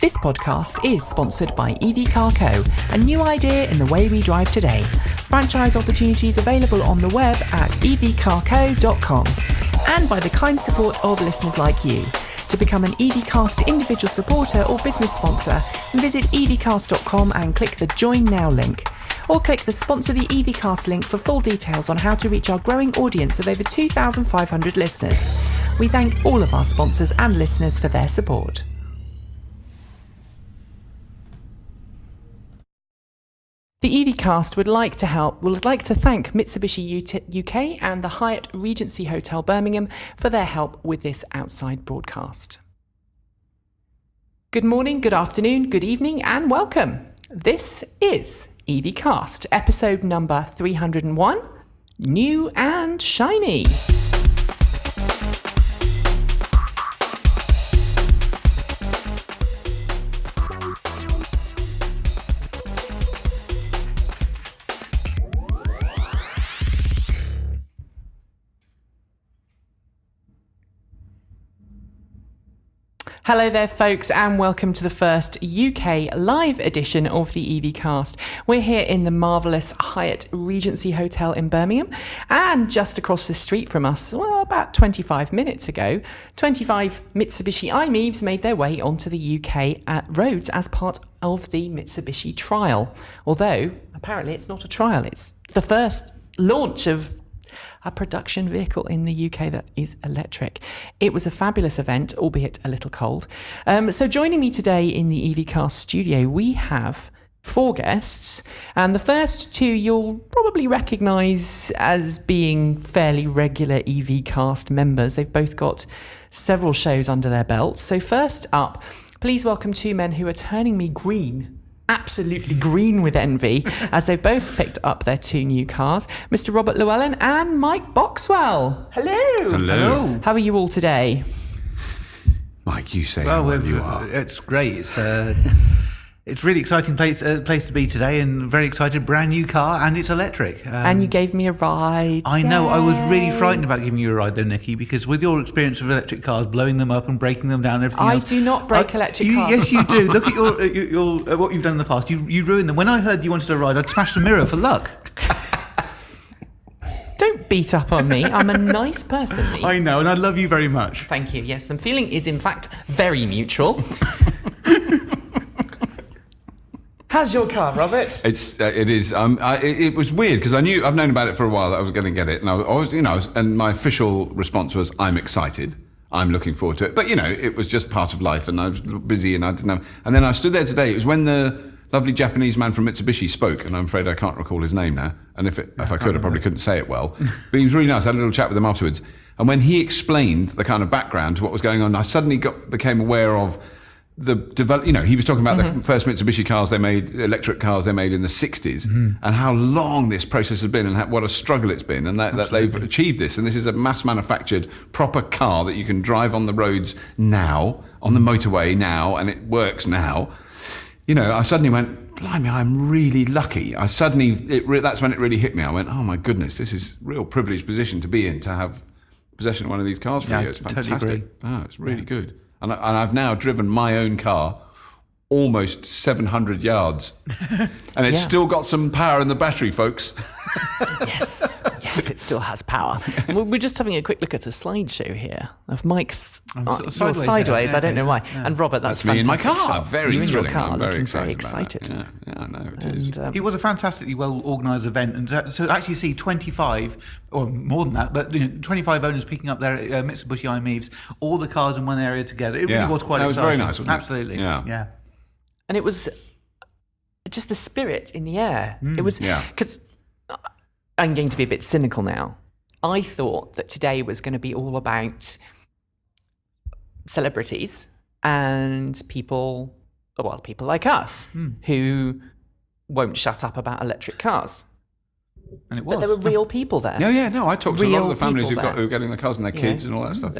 This podcast is sponsored by EV Car Co, a new idea in the way we drive today. Franchise opportunities available on the web at evcarco.com. And by the kind support of listeners like you. To become an EVcast individual supporter or business sponsor, visit evcast.com and click the Join Now link. Or click the Sponsor the EVcast link for full details on how to reach our growing audience of over 2,500 listeners. We thank all of our sponsors and listeners for their support. The EVcast would like to thank Mitsubishi UK and the Hyatt Regency Hotel Birmingham for their help with this outside broadcast. Good morning, good afternoon, good evening, and welcome. This is EVcast, episode number 301, New and Shiny. Hello there, folks, and welcome to the first UK live edition of the EVcast. We're here in the marvellous Hyatt Regency Hotel in Birmingham, and just across the street from us, well, about 25 minutes ago, 25 Mitsubishi i-MiEVs made their way onto the UK roads as part of the Mitsubishi trial. Although, apparently it's not a trial, it's the first launch of a production vehicle in the UK that is electric. It was a fabulous event, albeit a little cold. So joining me today in the EVcast studio, we have 4 guests, and the first 2 you'll probably recognise as being fairly regular EVcast members. They've both got several shows under their belts. So first up, please welcome 2 men who are turning me green. Absolutely green with envy as they've both picked up their 2 new cars, Mr. Robert Llewellyn and Mike Boxwell. Hello. Hello. How are you all today? Mike, you say how you are. It's great. It's really exciting place to be today, and very excited. Brand new car, and it's electric. And you gave me a ride. I know. I was really frightened about giving you a ride, though, Nikki, because with your experience of electric cars, blowing them up and breaking them down, and everything else, do not break electric cars. Yes, you do. Look at your what you've done in the past. You ruined them. When I heard you wanted a ride, I'd smash the mirror for luck. Don't beat up on me. I'm a nice person, me. I know, and I love you very much. Thank you. Yes, the feeling is, in fact, very mutual. How's your car, Robert? It is. It was weird because I've known about it for a while that I was going to get it, and and my official response was, "I'm excited. I'm looking forward to it." But it was just part of life, and I was busy, and I didn't know. And then I stood there today. It was when the lovely Japanese man from Mitsubishi spoke, and I'm afraid I can't recall his name now. And if I could, I probably couldn't say it well. But he was really nice. I had a little chat with him afterwards, and when he explained the kind of background to what was going on, I suddenly became aware of he was talking about the first Mitsubishi cars they made, electric cars they made in the 60s, and how long this process has been, and what a struggle it's been, and that they've achieved this. And this is a mass-manufactured, proper car that you can drive on the roads now, on the motorway now, and it works now. I suddenly went, blimey, I'm really lucky. That's when it really hit me. I went, oh my goodness, this is a real privileged position to be in, to have possession of one of these cars for you. It's fantastic. Totally agree. Oh, it's really good. And I've now driven my own car almost 700 yards. And it's still got some power in the battery, folks. Yes, it still has power. And we're just having a quick look at a slideshow here of Mike's sideways. I don't know why. Yeah. And Robert, that's me fantastic. in my car. Very thrilling. I'm very excited. Yeah, I know it is. It was a fantastically well-organised event, and so actually see 25, or more than that, but 25 owners picking up their Mitsubishi i-MiEVs, all the cars in one area together. It really was quite exciting. It was very nice, wasn't it? Absolutely. Yeah. And it was just the spirit in the air. It was, because I'm going to be a bit cynical now. I thought that today was going to be all about celebrities and people like us who won't shut up about electric cars. And it was. But there were real people there. I talked to a lot of the families who are getting the cars and their kids and all that stuff.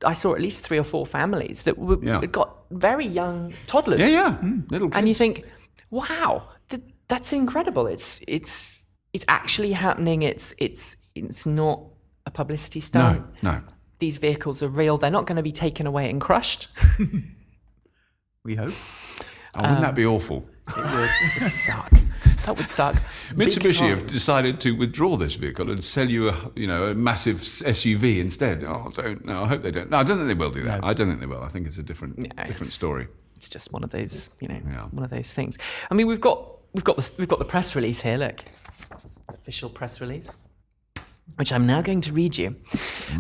I saw at least 3 or 4 families that got very young toddlers. Little kids. And you think, wow, that's incredible. It's actually happening. It's not a publicity stunt. No. These vehicles are real. They're not going to be taken away and crushed. We hope. Oh, wouldn't that be awful? It would suck. That would suck. Mitsubishi have decided to withdraw this vehicle and sell you a massive SUV instead. Oh, I hope they don't. No, I don't think they will do that. No. I don't think they will. I think it's a different story. It's just one of those, one of those things. I mean, we've got the press release here. Look, official press release, which I'm now going to read you.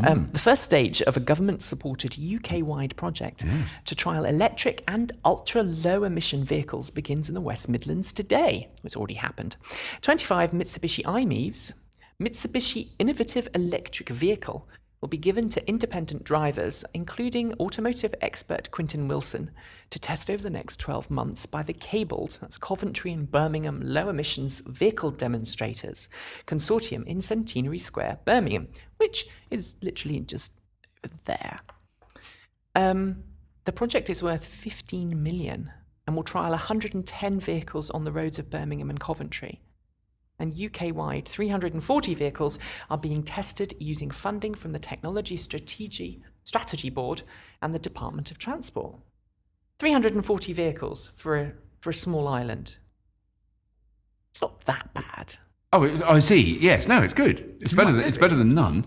The first stage of a government-supported UK-wide project to trial electric and ultra-low emission vehicles begins in the West Midlands today. It's already happened. 25 Mitsubishi i-MiEVs, Mitsubishi Innovative Electric Vehicle, will be given to independent drivers, including automotive expert Quinton Wilson, to test over the next 12 months by the cabled, that's Coventry and Birmingham Low Emissions Vehicle Demonstrators Consortium in Centenary Square, Birmingham, which is literally just over there. The project is worth 15 million and will trial 110 vehicles on the roads of Birmingham and Coventry. And UK-wide, 340 vehicles are being tested using funding from the Technology Strategy Board and the Department of Transport. 340 vehicles for a small island. It's not that bad. Oh, I see. Yes, no, it's good. It's better than none.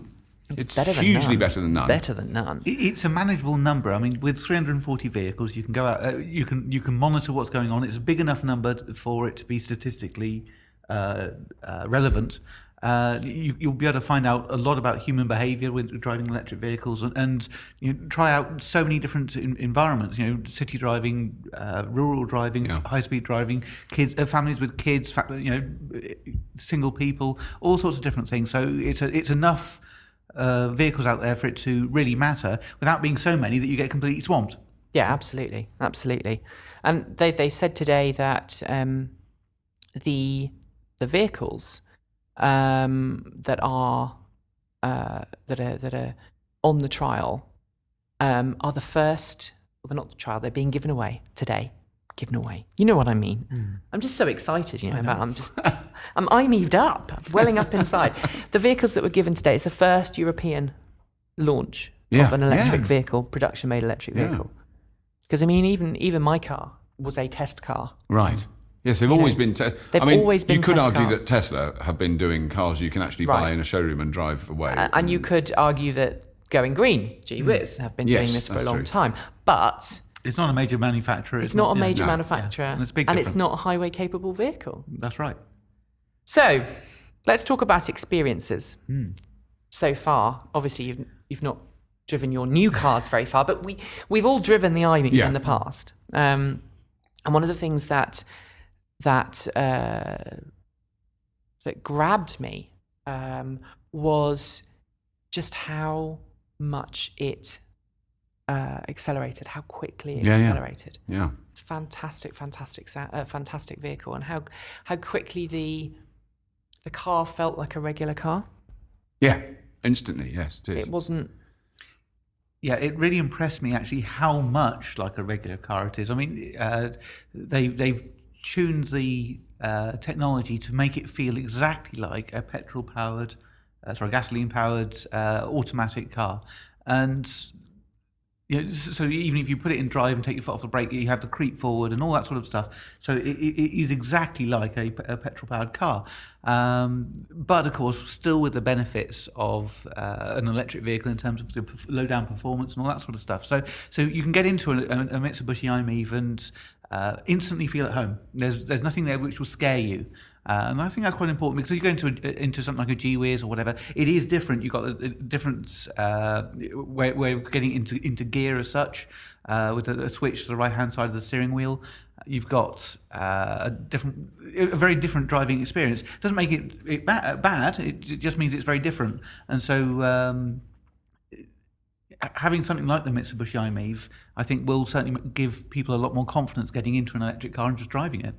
It's better than hugely none. better than none. Better than none. It's a manageable number. I mean, with 340 vehicles, you can go out. You can monitor what's going on. It's a big enough number for it to be statistically relevant. You'll be able to find out a lot about human behaviour with driving electric vehicles, and try out so many different environments. City driving, rural driving, high-speed driving, kids, families with kids, single people, all sorts of different things. So it's enough vehicles out there for it to really matter, without being so many that you get completely swamped. Yeah, absolutely. And they said today that the vehicles that are on the trial are the first. Well, they're not the trial. They're being given away today. Given away. You know what I mean? I'm just so excited. I'm iMieved up, welling up inside. The vehicles that were given today is the first European launch of an electric vehicle, production-made electric vehicle. Because I mean, even my car was a test car. Right. Yes, they've always been. Always been. You could test argue cars. that Tesla have been doing cars you can actually buy in a showroom and drive away. And you could argue that Going Green, gee whiz, have been doing this for a long time. But it's not a major manufacturer. It's not a major manufacturer, and it's a big and difference. it's not a highway capable vehicle. That's right. So, let's talk about experiences. So far, obviously, you've not driven your new cars very far, but we've all driven the iMiEV in the past. And one of the things that grabbed me was just how much it accelerated, how quickly it accelerated. Yeah, it's fantastic vehicle, and how quickly the car felt like a regular car. Yeah, instantly. Yes, it is. It wasn't. Yeah, it really impressed me actually how much like a regular car it is. I mean, they've tuned the technology to make it feel exactly like a gasoline-powered automatic car, and so even if you put it in drive and take your foot off the brake, you have the creep forward and all that sort of stuff. So it is exactly like a petrol-powered car, but of course still with the benefits of an electric vehicle in terms of the low-down performance and all that sort of stuff. So you can get into a Mitsubishi iMiEV and instantly feel at home. There's nothing there which will scare you. And I think that's quite important, because if you go into something like a G-Wiz or whatever, it is different. You've got a different way of getting into gear as such, with a switch to the right-hand side of the steering wheel. You've got a very different driving experience. Doesn't make it bad. It just means it's very different. And so having something like the Mitsubishi iMiEV, I think, will certainly give people a lot more confidence getting into an electric car and just driving it.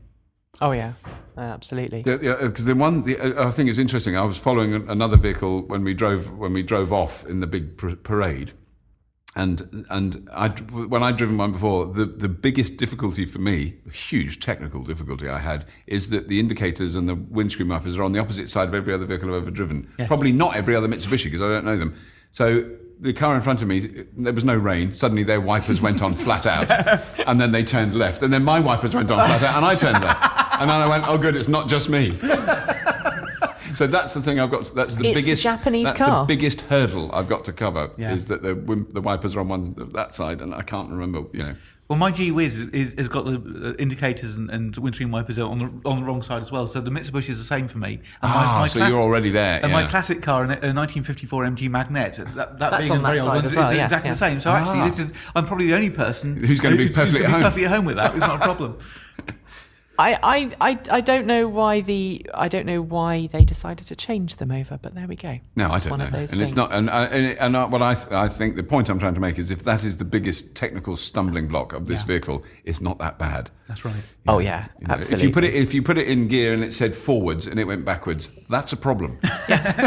Oh yeah, absolutely. Because I think it's interesting. I was following another vehicle when we drove off in the big parade, and when I'd driven one before, the biggest difficulty for me, a huge technical difficulty I had, is that the indicators and the windscreen wipers are on the opposite side of every other vehicle I've ever driven. Yes. Probably not every other Mitsubishi, because I don't know them. So the car in front of me, there was no rain. Suddenly their wipers went on flat out, and then they turned left. And then my wipers went on flat out, and I turned left. And then I went, oh, good, it's not just me. So that's the thing I've got. That's the biggest Japanese car. The biggest hurdle I've got to cover is that the wipers are on that side, and I can't remember. Well, my G-Wiz has got the indicators and windscreen wipers on the wrong side as well. So the Mitsubishi is the same for me. And so you're already there. And my classic car, a 1954 MG Magnet, that's being on that very side old, as well, is yes, exactly the same. So actually, I'm probably the only person who's going to be perfectly at home with that. It's not a problem. I don't know why they decided to change them over, but there we go. No, I don't know. Of those and things. It's not. And what I think the point I'm trying to make is if that is the biggest technical stumbling block of this vehicle, it's not that bad. That's right. Absolutely. If you put it in gear and it said forwards and it went backwards, that's a problem. Yes.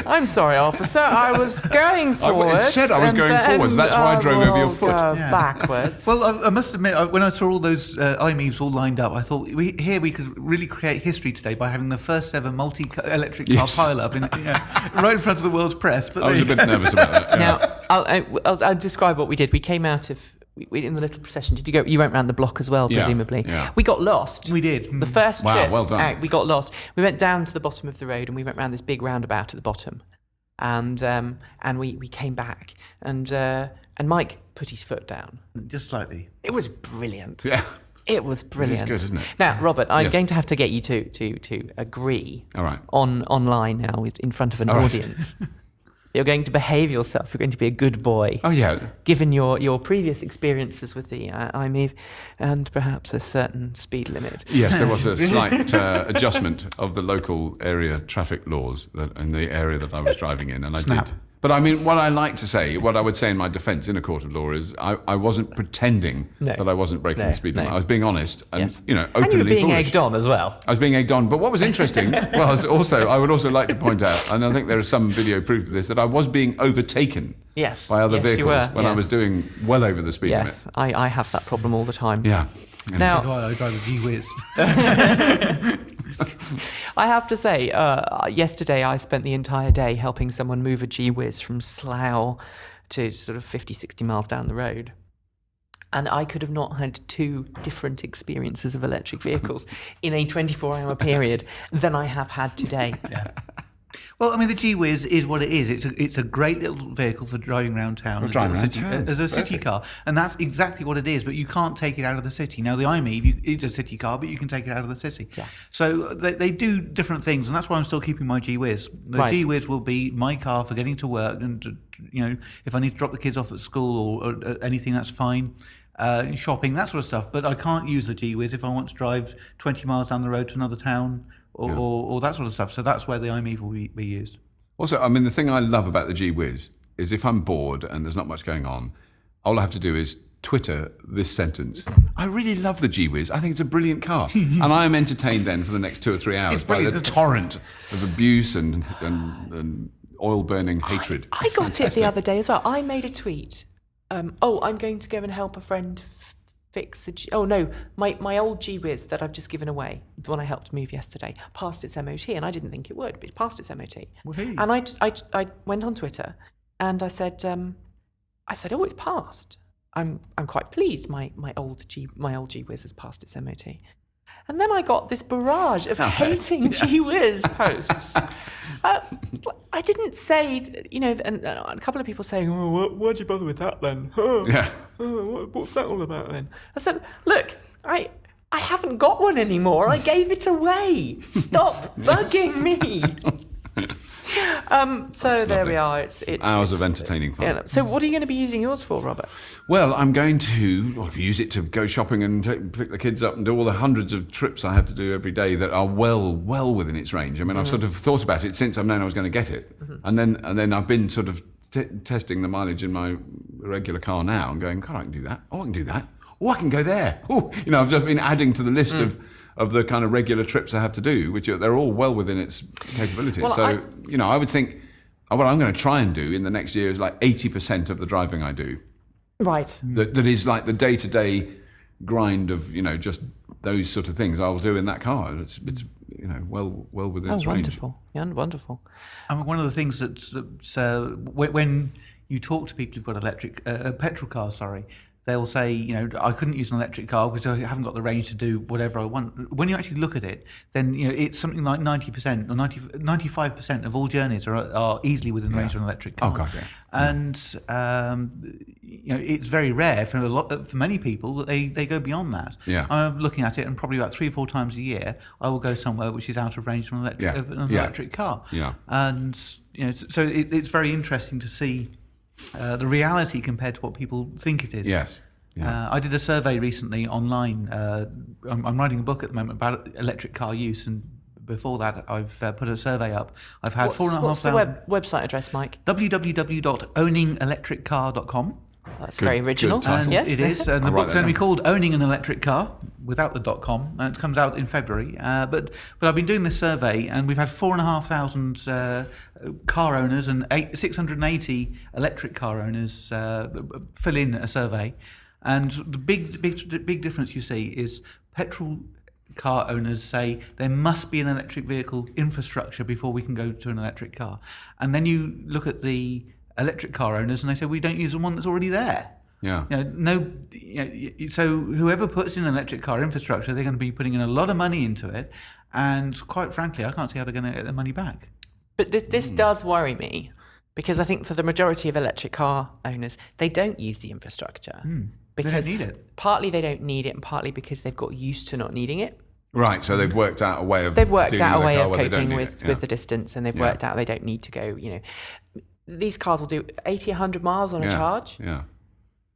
I'm sorry, officer. I was going forwards. It said I was going forwards. That's why I drove over your foot. Backwards. Well, I must admit, when I saw all those i-MiEVs all lined up, I thought we could really create history today by having the first ever multi-electric car pile-up right in front of the world's press. But I was a bit nervous about that. Yeah. Now, I'll describe what we did. We came out of... in the little procession, did you go? You went round the block as well, presumably. Yeah. We got lost. We did. The first trip well done. out, we got lost. We went down to the bottom of the road and we went round this big roundabout at the bottom, and we came back and Mike put his foot down. Just slightly. It was brilliant. Yeah. It was brilliant. It is good, isn't it? Now, Robert, I'm going to have to get you to agree. All right. Online now in front of an audience. You're going to behave yourself. You're going to be a good boy. Oh, yeah. Given your previous experiences with the iMiev and perhaps a certain speed limit. Yes, there was a slight adjustment of the local area traffic laws in the area that I was driving in, and I did. But I mean, what I would say in my defence in a court of law is I wasn't pretending that I wasn't breaking the speed limit. I was being honest and, openly And you were being foolish. egged on as well. I was being egged on. But what was interesting was also, I would also like to point out, and I think there is some video proof of this, that I was being overtaken by other vehicles when I was doing well over the speed limit. Yes, I have that problem all the time. Yeah. Now, I drive a G-Wiz. I have to say, yesterday I spent the entire day helping someone move a G-Wiz from Slough to sort of 50, 60 miles down the road. And I could have not had two different experiences of electric vehicles in a 24-hour period than I have had today. Yeah. Well, I mean, the G-Wiz is what it is. It's a great little vehicle for driving around town as a city car, and that's exactly what it is. But you can't take it out of the city. Now, the iMiEV it's a city car, but you can take it out of the city. Yeah. So they do different things, and that's why I'm still keeping my G-Wiz. The G-Wiz will be my car for getting to work, and if I need to drop the kids off at school or anything, that's fine. Shopping, that sort of stuff. But I can't use the G-Wiz if I want to drive 20 miles down the road to another town. Or that sort of stuff. So that's where the iMiEV will be used. Also, I mean, the thing I love about the G-Wiz is if I'm bored and there's not much going on, all I have to do is Twitter this sentence. I really love the G-Wiz. I think it's a brilliant car. And I am entertained then for the next 2 or 3 hours by the torrent of abuse and oil-burning hatred. I got it the other day as well. I made a tweet. I'm going to go and help a friend fix my old G-Wiz that I've just given away, the one I helped move yesterday, passed its MOT, and I didn't think it would, but it passed its MOT. Woo-hoo. And I went on Twitter and I said, oh, it's passed. I'm quite pleased. My old G-Wiz has passed its MOT. And then I got this barrage of hating G-Wiz posts. I didn't say, and a couple of people saying, why'd you bother with that then? What's that all about then? I said, look, I haven't got one anymore. I gave it away. Stop bugging me. So there we are. It's hours of entertaining fun. Yeah. So what are you going to be using yours for, Robert? Well, I'm going to use it to go shopping and pick the kids up and do all the hundreds of trips I have to do every day that are well within its range. I mean, I've sort of thought about it since I've known I was going to get it, and then I've been sort of testing the mileage in my regular car now and going, God, I can do that. Oh, I can do that. Oh, I can go there. Oh, I've just been adding to the list of the kind of regular trips I have to do, which they're all well within its capabilities. Well, I would think what I'm going to try and do in the next year is like 80% of the driving I do. Right. That is like the day-to-day grind of, just those sort of things I'll do in that car. It's well within its range. Wonderful. Yeah, wonderful. I mean, one of the things that's when you talk to people who've got petrol cars, they'll say, I couldn't use an electric car because I haven't got the range to do whatever I want. When you actually look at it, then it's something like 90% or 95% of all journeys are easily within the range of an electric car. Oh God, yeah. And it's very rare for many people that they go beyond that. Yeah. I'm looking at it, and probably about 3 or 4 times a year, I will go somewhere which is out of range from an electric car. Yeah. And so it's very interesting to see the reality compared to what people think it is. Yes. Yeah. I did a survey recently online. I'm writing a book at the moment about electric car use, and before that, I've put a survey up. I've had 4,500. What's the website address, Mike? www.owningelectriccar.com. That's very original. And yes, it is. And the book's going to be called Owning an Electric Car, without the .com, and it comes out in February. But I've been doing this survey, and we've had 4,500 car owners and 680 electric car owners fill in a survey. And the big difference you see is petrol car owners say there must be an electric vehicle infrastructure before we can go to an electric car. And then you look at the electric car owners and they say we don't use the one that's already there. Yeah. So whoever puts in electric car infrastructure, they're going to be putting in a lot of money into it, and quite frankly, I can't see how they're going to get their money back. But this does worry me, because I think for the majority of electric car owners, they don't use the infrastructure because they don't need it. Partly they don't need it, and partly because they've got used to not needing it. Right, so they've worked out a way of coping coping with the distance, and they've worked out they don't need to go. These cars will do 80, 100 miles on a charge. Yeah.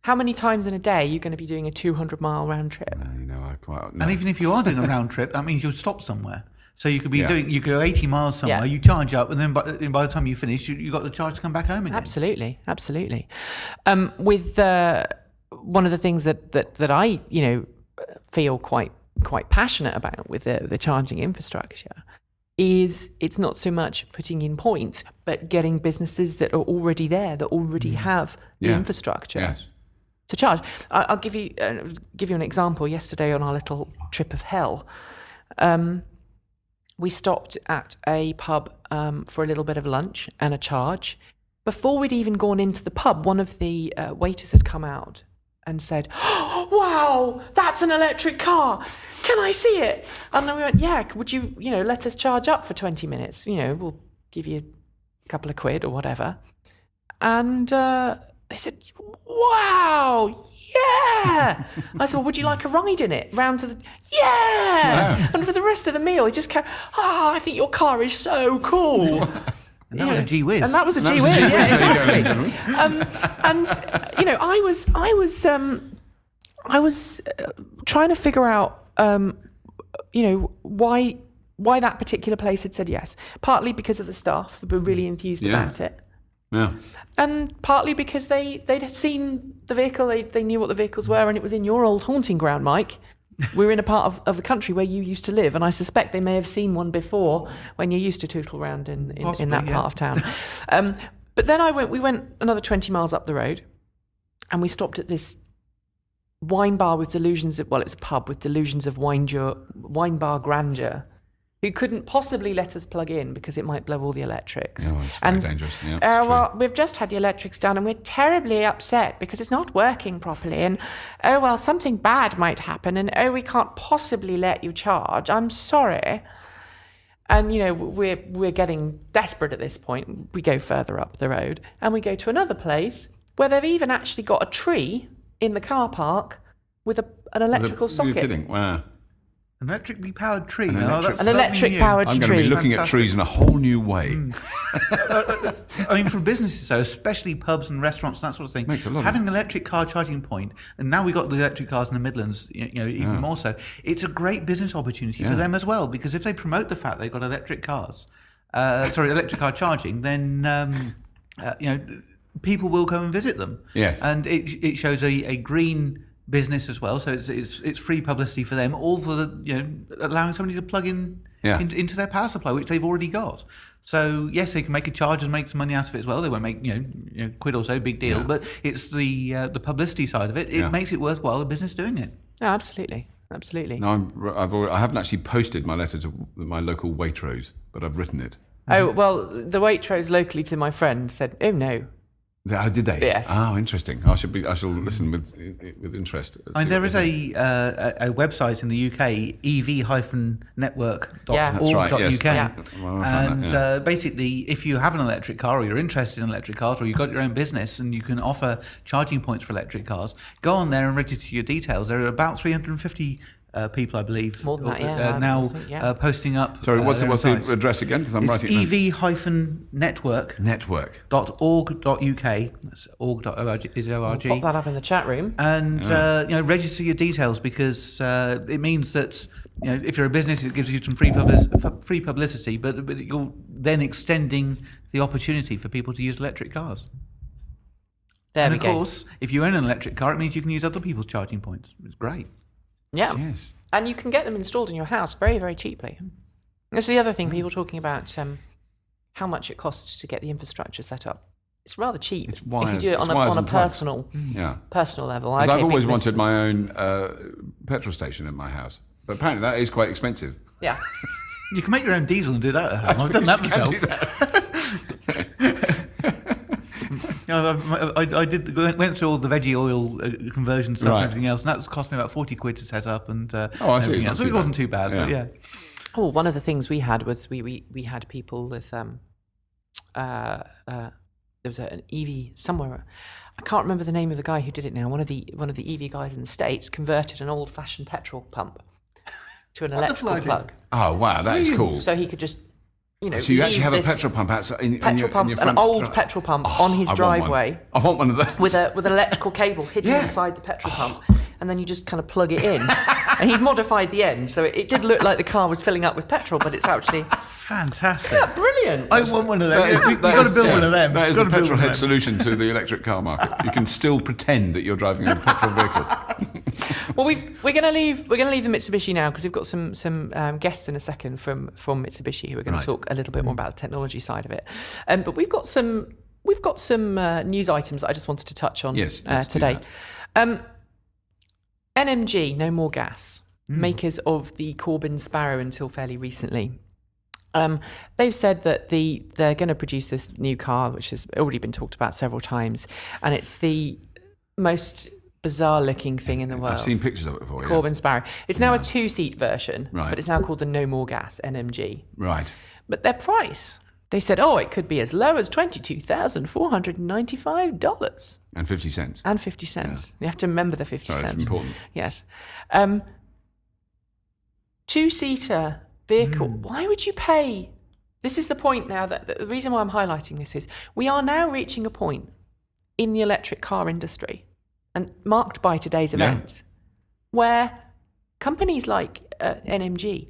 How many times in a day are you going to be doing a 200-mile round trip? And even if you are doing a round trip, that means you'll stop somewhere. So you could be you go 80 miles somewhere, you charge up, and then by the time you finish, you got the charge to come back home again. Absolutely. With one of the things that I feel quite passionate about with the charging infrastructure is it's not so much putting in points, but getting businesses that are already there, that already have the infrastructure to charge. I'll give you an example. Yesterday on our little trip of hell, we stopped at a pub for a little bit of lunch and a charge. Before we'd even gone into the pub, one of the waiters had come out and said, "Oh, wow, that's an electric car. Can I see it?" And then we went, "Yeah, would you, let us charge up for 20 minutes? We'll give you a couple of quid or whatever." And they said, "Wow, yeah." I said, "Well, would you like a ride in it? Round to the..." Yeah. And for the rest of the meal, he just kept, "I think your car is so cool." And that was a gee whiz. And that was a gee whiz, yeah, exactly. I was trying to figure out, why that particular place had said yes. Partly because of the staff that were really enthused about it. Yeah. And partly because they'd seen the vehicle, they knew what the vehicles were, and it was in your old haunting ground, Mike. We're in a part of the country where you used to live, and I suspect they may have seen one before when you used to tootle around in that part of town. But then we went another 20 miles up the road, and we stopped at this wine bar with delusions of, it's a pub with delusions of wine bar grandeur, who couldn't possibly let us plug in because it might blow all the electrics. Oh, it's very dangerous. Yeah, we've just had the electrics done and we're terribly upset because it's not working properly, and something bad might happen, and we can't possibly let you charge. I'm sorry. And we're getting desperate at this point. We go further up the road and we go to another place where they've even actually got a tree in the car park with an electrical socket. You're kidding? Wow. An electrically powered tree. An electric powered tree. I'm going to be looking at trees in a whole new way. I mean, for businesses, though, especially pubs and restaurants and that sort of thing, having an electric car charging point, and now we've got the electric cars in the Midlands, even more so, it's a great business opportunity for them as well, because if they promote the fact they've got electric car charging, then people will come and visit them. Yes. And it shows a green business as well, so it's free publicity for them, all for allowing somebody to plug in into their power supply, which they've already got. So yes, they can make a charge and make some money out of it as well. They won't make quid or so, big deal. But it's the publicity side of it. It makes it worthwhile a business doing it. Oh, absolutely. absolutely. No, I haven't actually posted my letter to my local Waitrose, but I've written it. Oh, well, the Waitrose locally to my friend said, oh, no. Oh, did they? Yes. Oh, interesting. I shall listen with interest. I mean, there is a website in the UK, ev-network.org.uk. That's right, yes. Yeah. And basically, if you have an electric car or you're interested in electric cars or you've got your own business and you can offer charging points for electric cars, go on there and register your details. There are about 350 people, I believe, More than that, yeah. now think, yeah. Posting up. Sorry, what's their the sites. address again? Because I'm writing it down. ev-network.org.uk. That's org.org is ORG. Pop that up in the chat room. And register your details because it means that if you're a business, it gives you some free publicity, but you're then extending the opportunity for people to use electric cars. There we Of go. course, if you own an electric car, it means you can use other people's charging points. It's great. Yeah. Yes. And you can get them installed in your house very, very cheaply. That's the other thing, people talking about how much it costs to get the infrastructure set up. It's rather cheap It's wires- if you do it it's on wires a and plugs. personal level. 'Cause Okay, I've always big wanted business. my own petrol station in my house, but apparently that is quite expensive. Yeah. You can make your own diesel and do that at home. I've done that You can myself. do that. Went through all the veggie oil conversion stuff Right. and everything else, and that's cost me about 40 quid to set up. And I see. everything It's not else. So too it wasn't bad. too bad, but Yeah. yeah. Oh, one of the things we had was we had people with there was an EV somewhere. I can't remember the name of the guy who did it now. One of the EV guys in the States converted an old-fashioned petrol pump to an electrical idea. plug, Oh wow, that is cool. so he could just So you actually leave have a this petrol pump outside in petrol your, pump, in your front. an old petrol pump on his I want one. driveway I want one of those. with an electrical cable hidden Yeah. inside the petrol pump, and then you just kind of plug it in. And he'd modified the end, so it did look like the car was filling up with petrol, but it's actually Fantastic. brilliant. I want one of them. We've got That to is- build one of them. That is Gotta the build petrol one of head them. solution to the electric car market. You can still pretend that you're driving a petrol vehicle. Well, we're going to leave the Mitsubishi now because we've got some guests in a second from Mitsubishi who are going Right. to talk a little bit more about the technology side of it. But we've got some news items that I just wanted to touch on Yes, let's do today. NMG, No More Gas, makers of the Corbin Sparrow until fairly recently. They've said that they're going to produce this new car, which has already been talked about several times, and it's the most bizarre-looking thing in the world. I've seen pictures of it before. yes. Corbin Sparrow. It's now a two-seat version, Right. but it's now called the No More Gas NMG. Right. But their price, they said, it could be as low as $22,495 And 50 cents. and 50 cents. You have to remember the 50 Sorry, it's cents. important. Yes. Two-seater vehicle. Why would you pay? This is the point now that the reason why I'm highlighting this is we are now reaching a point in the electric car industry and marked by today's events where companies like NMG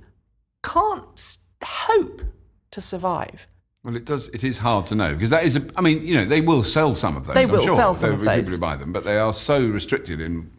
can't hope to survive. Well, it does. It is hard to know because that is. They will sell some of those. They I'm will sure. sell some There of will be those. people who buy them, but they are so restricted in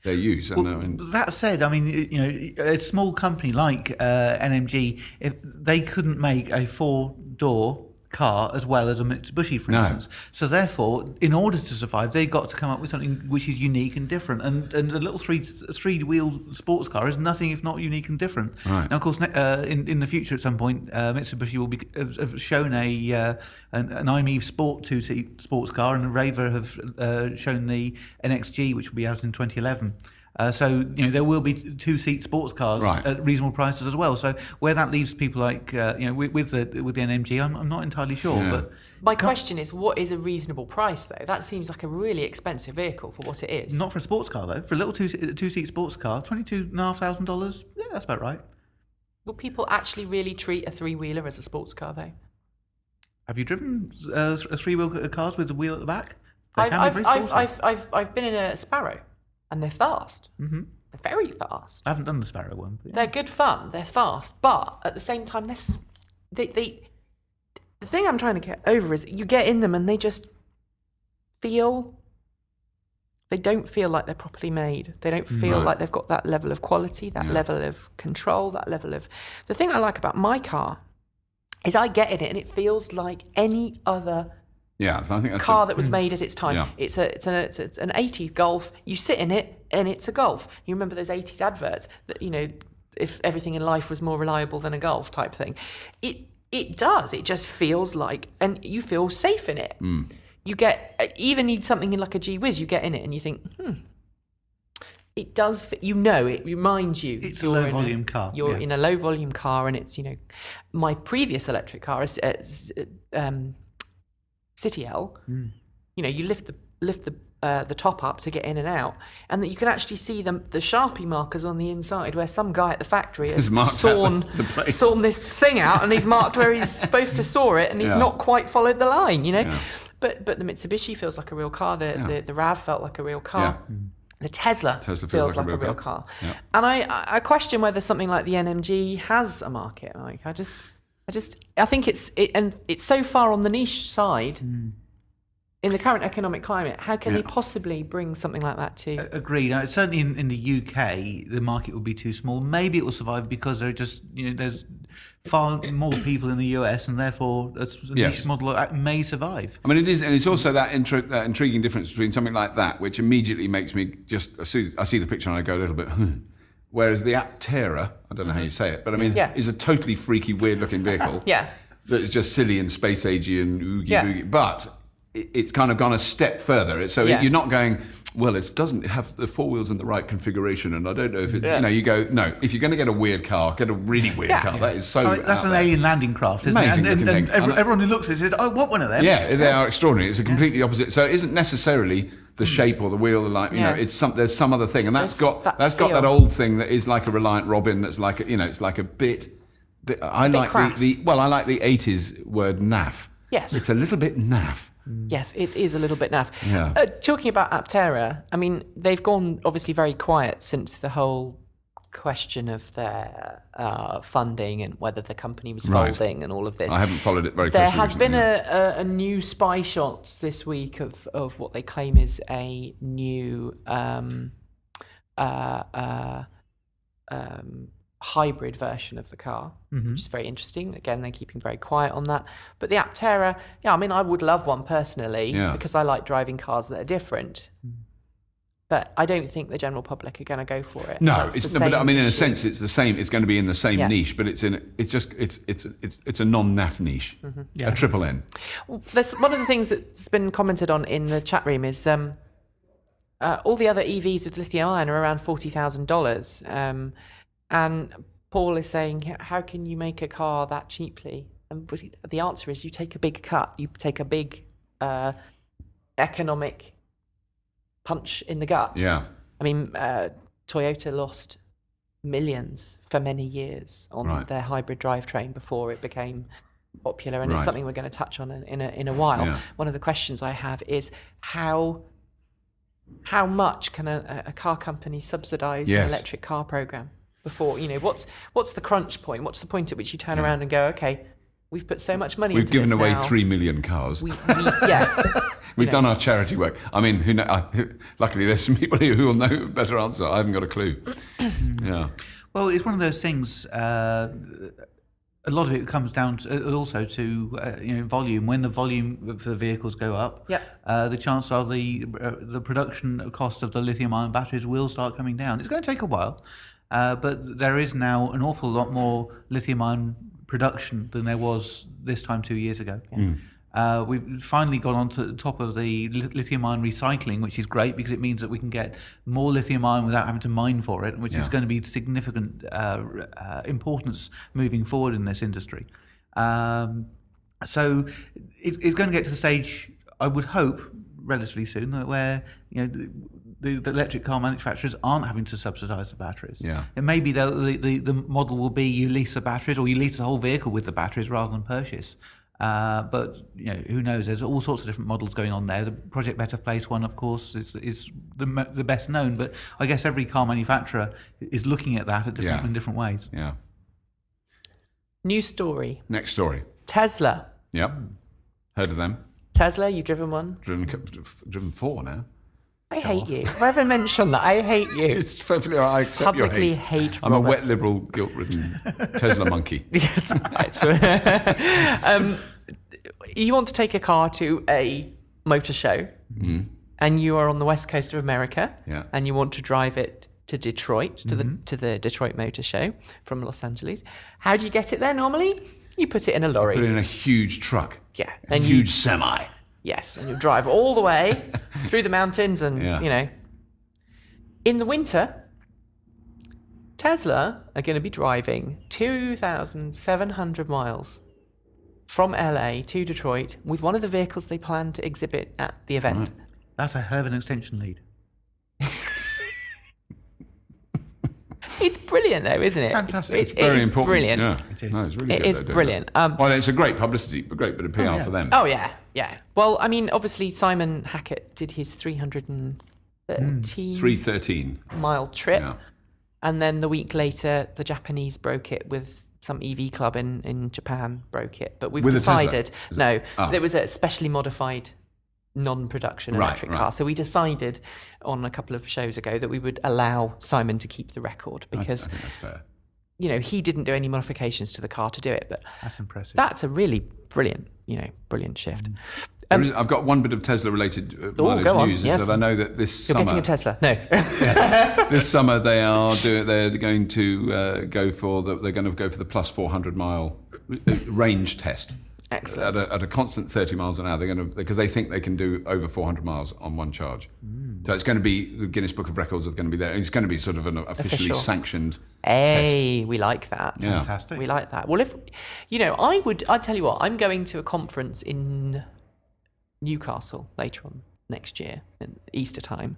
their use. That said, a small company like NMG, if they couldn't make a four-door car as well as a Mitsubishi, for No. instance. So therefore, in order to survive, they've got to come up with something which is unique and different. And a little three-wheel sports car is nothing if not unique and different. Right. Now, of course, in the future at some point, Mitsubishi will have shown an iMiev Sport two-seat sports car, and Raver have shown the NXG, which will be out in 2011. So there will be two-seat sports cars Right. at reasonable prices as well. So where that leaves people like with the NMG, I'm not entirely sure. Yeah. But My question is, what is a reasonable price, though? That seems like a really expensive vehicle for what it is. not for a sports car though. For a little two-seat sports car, $22,500. Yeah, that's about right. Will people actually really treat a three-wheeler as a sports car, though? Have you driven three-wheel cars with the wheel at the back? They can be very sporty. I've been in a Sparrow, and they're fast. Mm-hmm. They're very fast. I haven't done the Sparrow one. But yeah. They're good fun. They're fast, but at the same time, the thing I'm trying to get over is you get in them and they just feel. They don't feel like they're properly made. They don't feel like they've got that level of quality, that level of control, that level of. The thing I like about my car is I get in it and it feels like any other Yeah, so I think that's car that was made at its time. Yeah. It's an 80s Golf. You sit in it and it's a Golf. You remember those 80s adverts that, if everything in life was more reliable than a Golf type thing. It does. It just feels like, and you feel safe in it. You get, even something in like a G-Whiz, you get in it and you think, it does, it reminds you. It's a low volume car. You're in a low volume car, and it's, my previous electric car is City L. You lift the top up to get in and out, and that you can actually see the Sharpie markers on the inside where some guy at the factory has sawn this thing out, and he's marked where he's supposed to saw it, and he's not quite followed the line, Yeah. But the Mitsubishi feels like a real car. The RAV felt like a real car. Yeah. The Tesla feels like a real car. Yeah. And I question whether something like the NMG has a market. Like I think it's so far on the niche side. In the current economic climate, how can they possibly bring something like that to? Agreed. Certainly in the UK, the market will be too small. Maybe it will survive because there are just there's far more people in the US, and therefore a niche model may survive. I mean, it is, and it's also that intriguing difference between something like that, which immediately makes me just, as soon as I see the picture and I go a little bit, whereas the Aptera, I don't know how you say it, but I mean, is a totally freaky, weird-looking vehicle. That is just silly and space-agey and oogie-boogie, but it's kind of gone a step further. So you're not going, well, it doesn't have the four wheels in the right configuration, and I don't know if it. You go, no. If you're going to get a weird car, get a really weird car. That is so. That's an alien landing craft, isn't amazing it? And everyone who looks at it says, "I want one of them." Yeah, they are extraordinary. It's a completely opposite. So it isn't necessarily the shape or the wheel, it's there's some other thing, and that's got that old thing that is like a Reliant Robin. That's like it's like a bit. I like the 80s word naff. Yes, it's a little bit naff. Yes, it is a little bit naff. Yeah. Talking about Aptera, I mean, they've gone obviously very quiet since the whole question of their funding and whether the company was folding and all of this. I haven't followed it very closely. There has been a new spy shots this week of what they claim is a new hybrid version of the car, which is very interesting. Again, they're keeping very quiet on that. But the Aptera, I mean, I would love one personally because I like driving cars that are different. But I don't think the general public are going to go for it. No, but I mean, in a sense, it's the same. It's going to be in the same niche, but it's a non-NAF niche, a triple N. Well, there's one of the things that's been commented on in the chat room is all the other EVs with lithium-ion are around $40,000. And Paul is saying, how can you make a car that cheaply? And the answer is you take a big cut. You take a big economic punch in the gut. Yeah. I mean, Toyota lost millions for many years on their hybrid drivetrain before it became popular. And it's something we're going to touch on in a while. Yeah. One of the questions I have is how much can a car company subsidise an electric car program? Before, what's the crunch point? What's the point at which you turn around and go, okay, we've put so much money into this now. We've given away 3 million cars. We've done our charity work. I mean, luckily there's some people here who will know a better answer. I haven't got a clue. Yeah. Well, it's one of those things. A lot of it comes down also to volume. When the volume of the vehicles go up, the chances are the production cost of the lithium-ion batteries will start coming down. It's going to take a while. But there is now an awful lot more lithium-ion production than there was this time 2 years ago. We've finally got on to the top of the lithium-ion recycling, which is great because it means that we can get more lithium-ion without having to mine for it, which is going to be significant importance moving forward in this industry. So it's going to get to the stage, I would hope, relatively soon, where the electric car manufacturers aren't having to subsidise the batteries. Yeah. It may be that the model will be you lease the batteries or you lease the whole vehicle with the batteries rather than purchase. But who knows? There's all sorts of different models going on there. The Project Better Place one, of course, is the best known. But I guess every car manufacturer is looking at that in different ways. Yeah. New story. Next story. Tesla. Yep. Heard of them? Tesla, you've driven one? Driven 4 now. I hate you. If I ever mention that, I hate you. It's perfectly all right. I accept your Publicly hate. hate I'm Robert. a wet liberal, guilt-ridden Tesla monkey. That's right. you want to take a car to a motor show, and you are on the west coast of America, and you want to drive it to Detroit, to the Detroit Motor Show from Los Angeles. How do you get it there normally? You put it in a lorry. Put it in a huge truck. Yeah. A huge semi. Yes, and you drive all the way through the mountains and, In the winter, Tesla are going to be driving 2,700 miles from LA to Detroit with one of the vehicles they plan to exhibit at the event. Right. That's a hell of an extension lead. It's brilliant, though, isn't it? Fantastic. It's Very important. Brilliant. Yeah. It is. No, it's really It good is they're doing brilliant. that. Well, it's a great publicity, a great bit of PR for them. Oh, yeah. Well, I mean, obviously, Simon Hackett did his 313 mile trip. Yeah. And then the week later, the Japanese broke it with some EV club in Japan broke it. But we've With a Tesla? decided, there was a specially modified non-production electric car. So we decided on a couple of shows ago that we would allow Simon to keep the record because, I think that's fair. he didn't do any modifications to the car to do it. But That's impressive. that's a really brilliant shift. I've got one bit of Tesla-related mileage go on. news. Yes. Is that I know that this You're summer, getting a Tesla? No. yes, this summer they're going to go for the plus 400 mile range test. Excellent. At a constant 30 miles an hour, because they think they can do over 400 miles on one charge. So it's going to be the Guinness Book of Records is going to be there. It's going to be sort of an officially sanctioned test. We like that. Yeah. Fantastic. We like that. Well, if I'd tell you what, I'm going to a conference in Newcastle later on next year, in Easter time.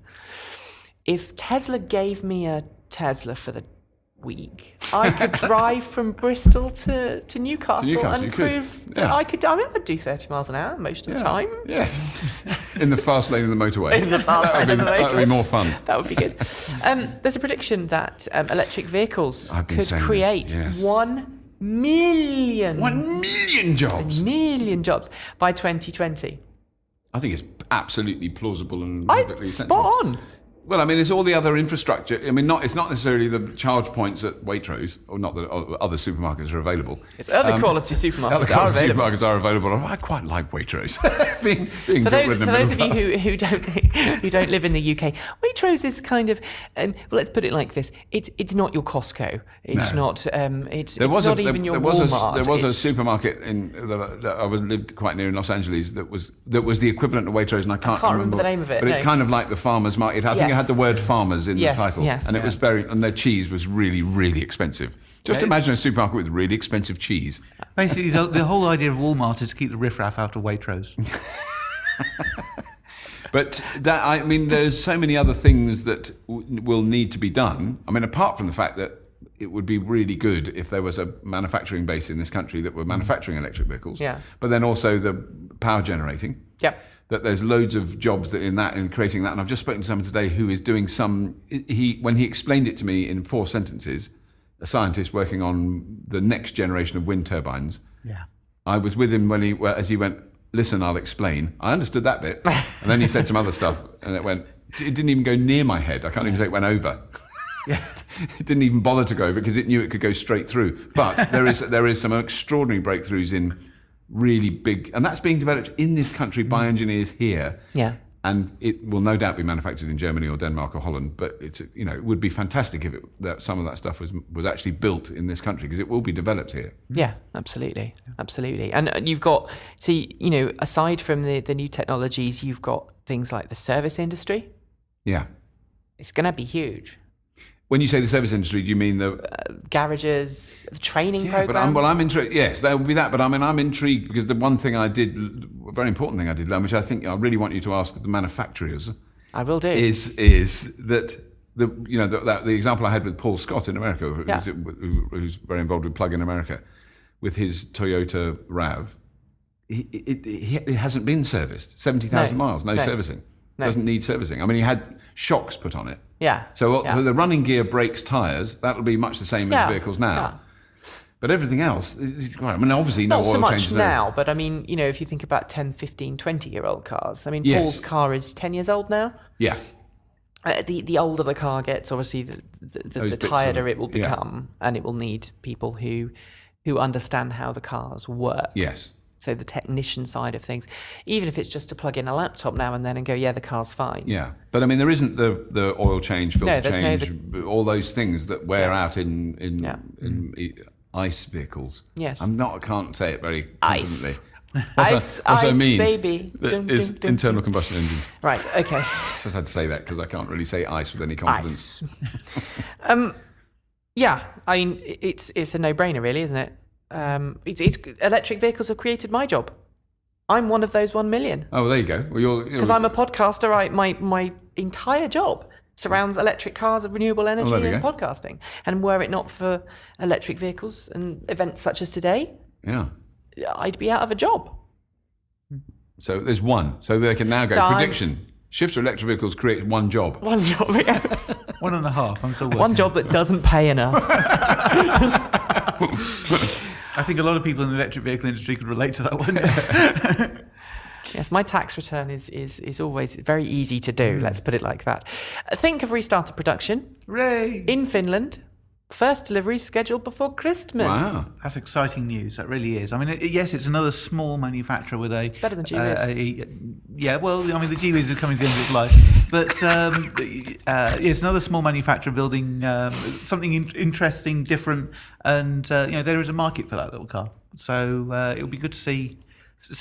If Tesla gave me a Tesla for the week, I could drive from Bristol to Newcastle and prove that I could. I mean, I'd do 30 miles an hour most of the time. Yes, in the fast lane of the motorway. In the fast lane of the motorway. That would be more fun. That would be good. There's a prediction that electric vehicles could saying create this, yes. 1 million 1 million jobs. By 2020. I think it's absolutely plausible and Spot sensible. on. Well, I mean, it's all the other infrastructure. I mean, it's not necessarily the charge points at Waitrose, or not that other supermarkets are available. It's other quality supermarkets Other are quality available. supermarkets are available. I quite like Waitrose. being For got rid of those of middle you class. who don't live in the UK, Waitrose is kind of let's put it like this: it's not your Costco. It's not. It's not even your Walmart. There was a supermarket that I lived quite near in Los Angeles that was the equivalent of Waitrose, and I can't remember the name of it. But it's kind of like the farmers market. I think it had the word farmers in the title, and it was and their cheese was really, really expensive. Just imagine a supermarket with really expensive cheese. Basically, the whole idea of Walmart is to keep the riffraff out of Waitrose. But there's so many other things that will need to be done. I mean, apart from the fact that it would be really good if there was a manufacturing base in this country that were manufacturing electric vehicles. Yeah. But then also the power generating. Yeah. That there's loads of jobs in creating that. And I've just spoken to someone today who is doing when he explained it to me in 4 sentences, a scientist working on the next generation of wind turbines. Yeah. I was with him as he went, listen, I'll explain. I understood that bit. And then he said some other stuff and it didn't even go near my head. I can't even say it went over. Yeah. It didn't even bother to go because it knew it could go straight through. But there is some extraordinary breakthroughs in really big, and that's being developed in this country by engineers here. Yeah. And it will no doubt be manufactured in Germany or Denmark or Holland. But it would be fantastic if some of that stuff was actually built in this country because it will be developed here. Yeah, absolutely. And you've got, aside from the new technologies, you've got things like the service industry. Yeah. It's going to be huge. When you say the service industry, do you mean the garages, the training But programs? I'm intrigued. Yes, there will be that. But I mean, I'm intrigued because the one thing a very important thing I did learn, which I think I really want you to ask the manufacturers. I will do. Is that the example I had with Paul Scott in America, who's very involved with Plug in America, with his Toyota RAV, it hasn't been serviced. 70,000 miles, no servicing. No. Doesn't need servicing. I mean, he had shocks put on it. Yeah. So the running gear, brakes, tyres, that'll be much the same as vehicles now. Yeah. But everything else, obviously no oil changes. Not so much now, but I mean, if you think about 10, 15, 20-year-old cars, I mean, Yes. Paul's car is 10 years old now. Yeah. The older the car gets, obviously, the tireder it will become, and it will need people who understand how the cars work. Yes. So the technician side of things, even if it's just to plug in a laptop now and then and go, yeah, the car's fine. Yeah, but I mean, there isn't the oil change, filter there's change, all those things that wear out in ICE vehicles. Yes. I can't say it very confidently. Ice, mean baby. is internal combustion engines. Right, okay. Just had to say that because I can't really say ice with any confidence. Ice. Yeah, I mean, it's a no-brainer, really, isn't it? It's electric vehicles have created my job. I'm one of those 1 million. Oh, well, there you go. Well, because I'm a podcaster. My entire job surrounds electric cars and renewable energy and podcasting. And were it not for electric vehicles and events such as today, I'd be out of a job. So there's one. So they can now go prediction. Shift to electric vehicles create one job. One job, yes. 1.5. I'm still working. One job that doesn't pay enough. I think a lot of people in the electric vehicle industry could relate to that one. Yes. Yes, my tax return is always very easy to do. Let's put it like that. Think of restarted production. Hooray! In Finland. First delivery scheduled before Christmas. Wow. That's exciting news. That really is. I mean, yes, it's another small manufacturer with a... It's better than G-Wiz. Yeah, well, I mean, the G-Wiz is coming to the end of its life. But it's another small manufacturer building something interesting, different, and, there is a market for that little car. So it'll be good to see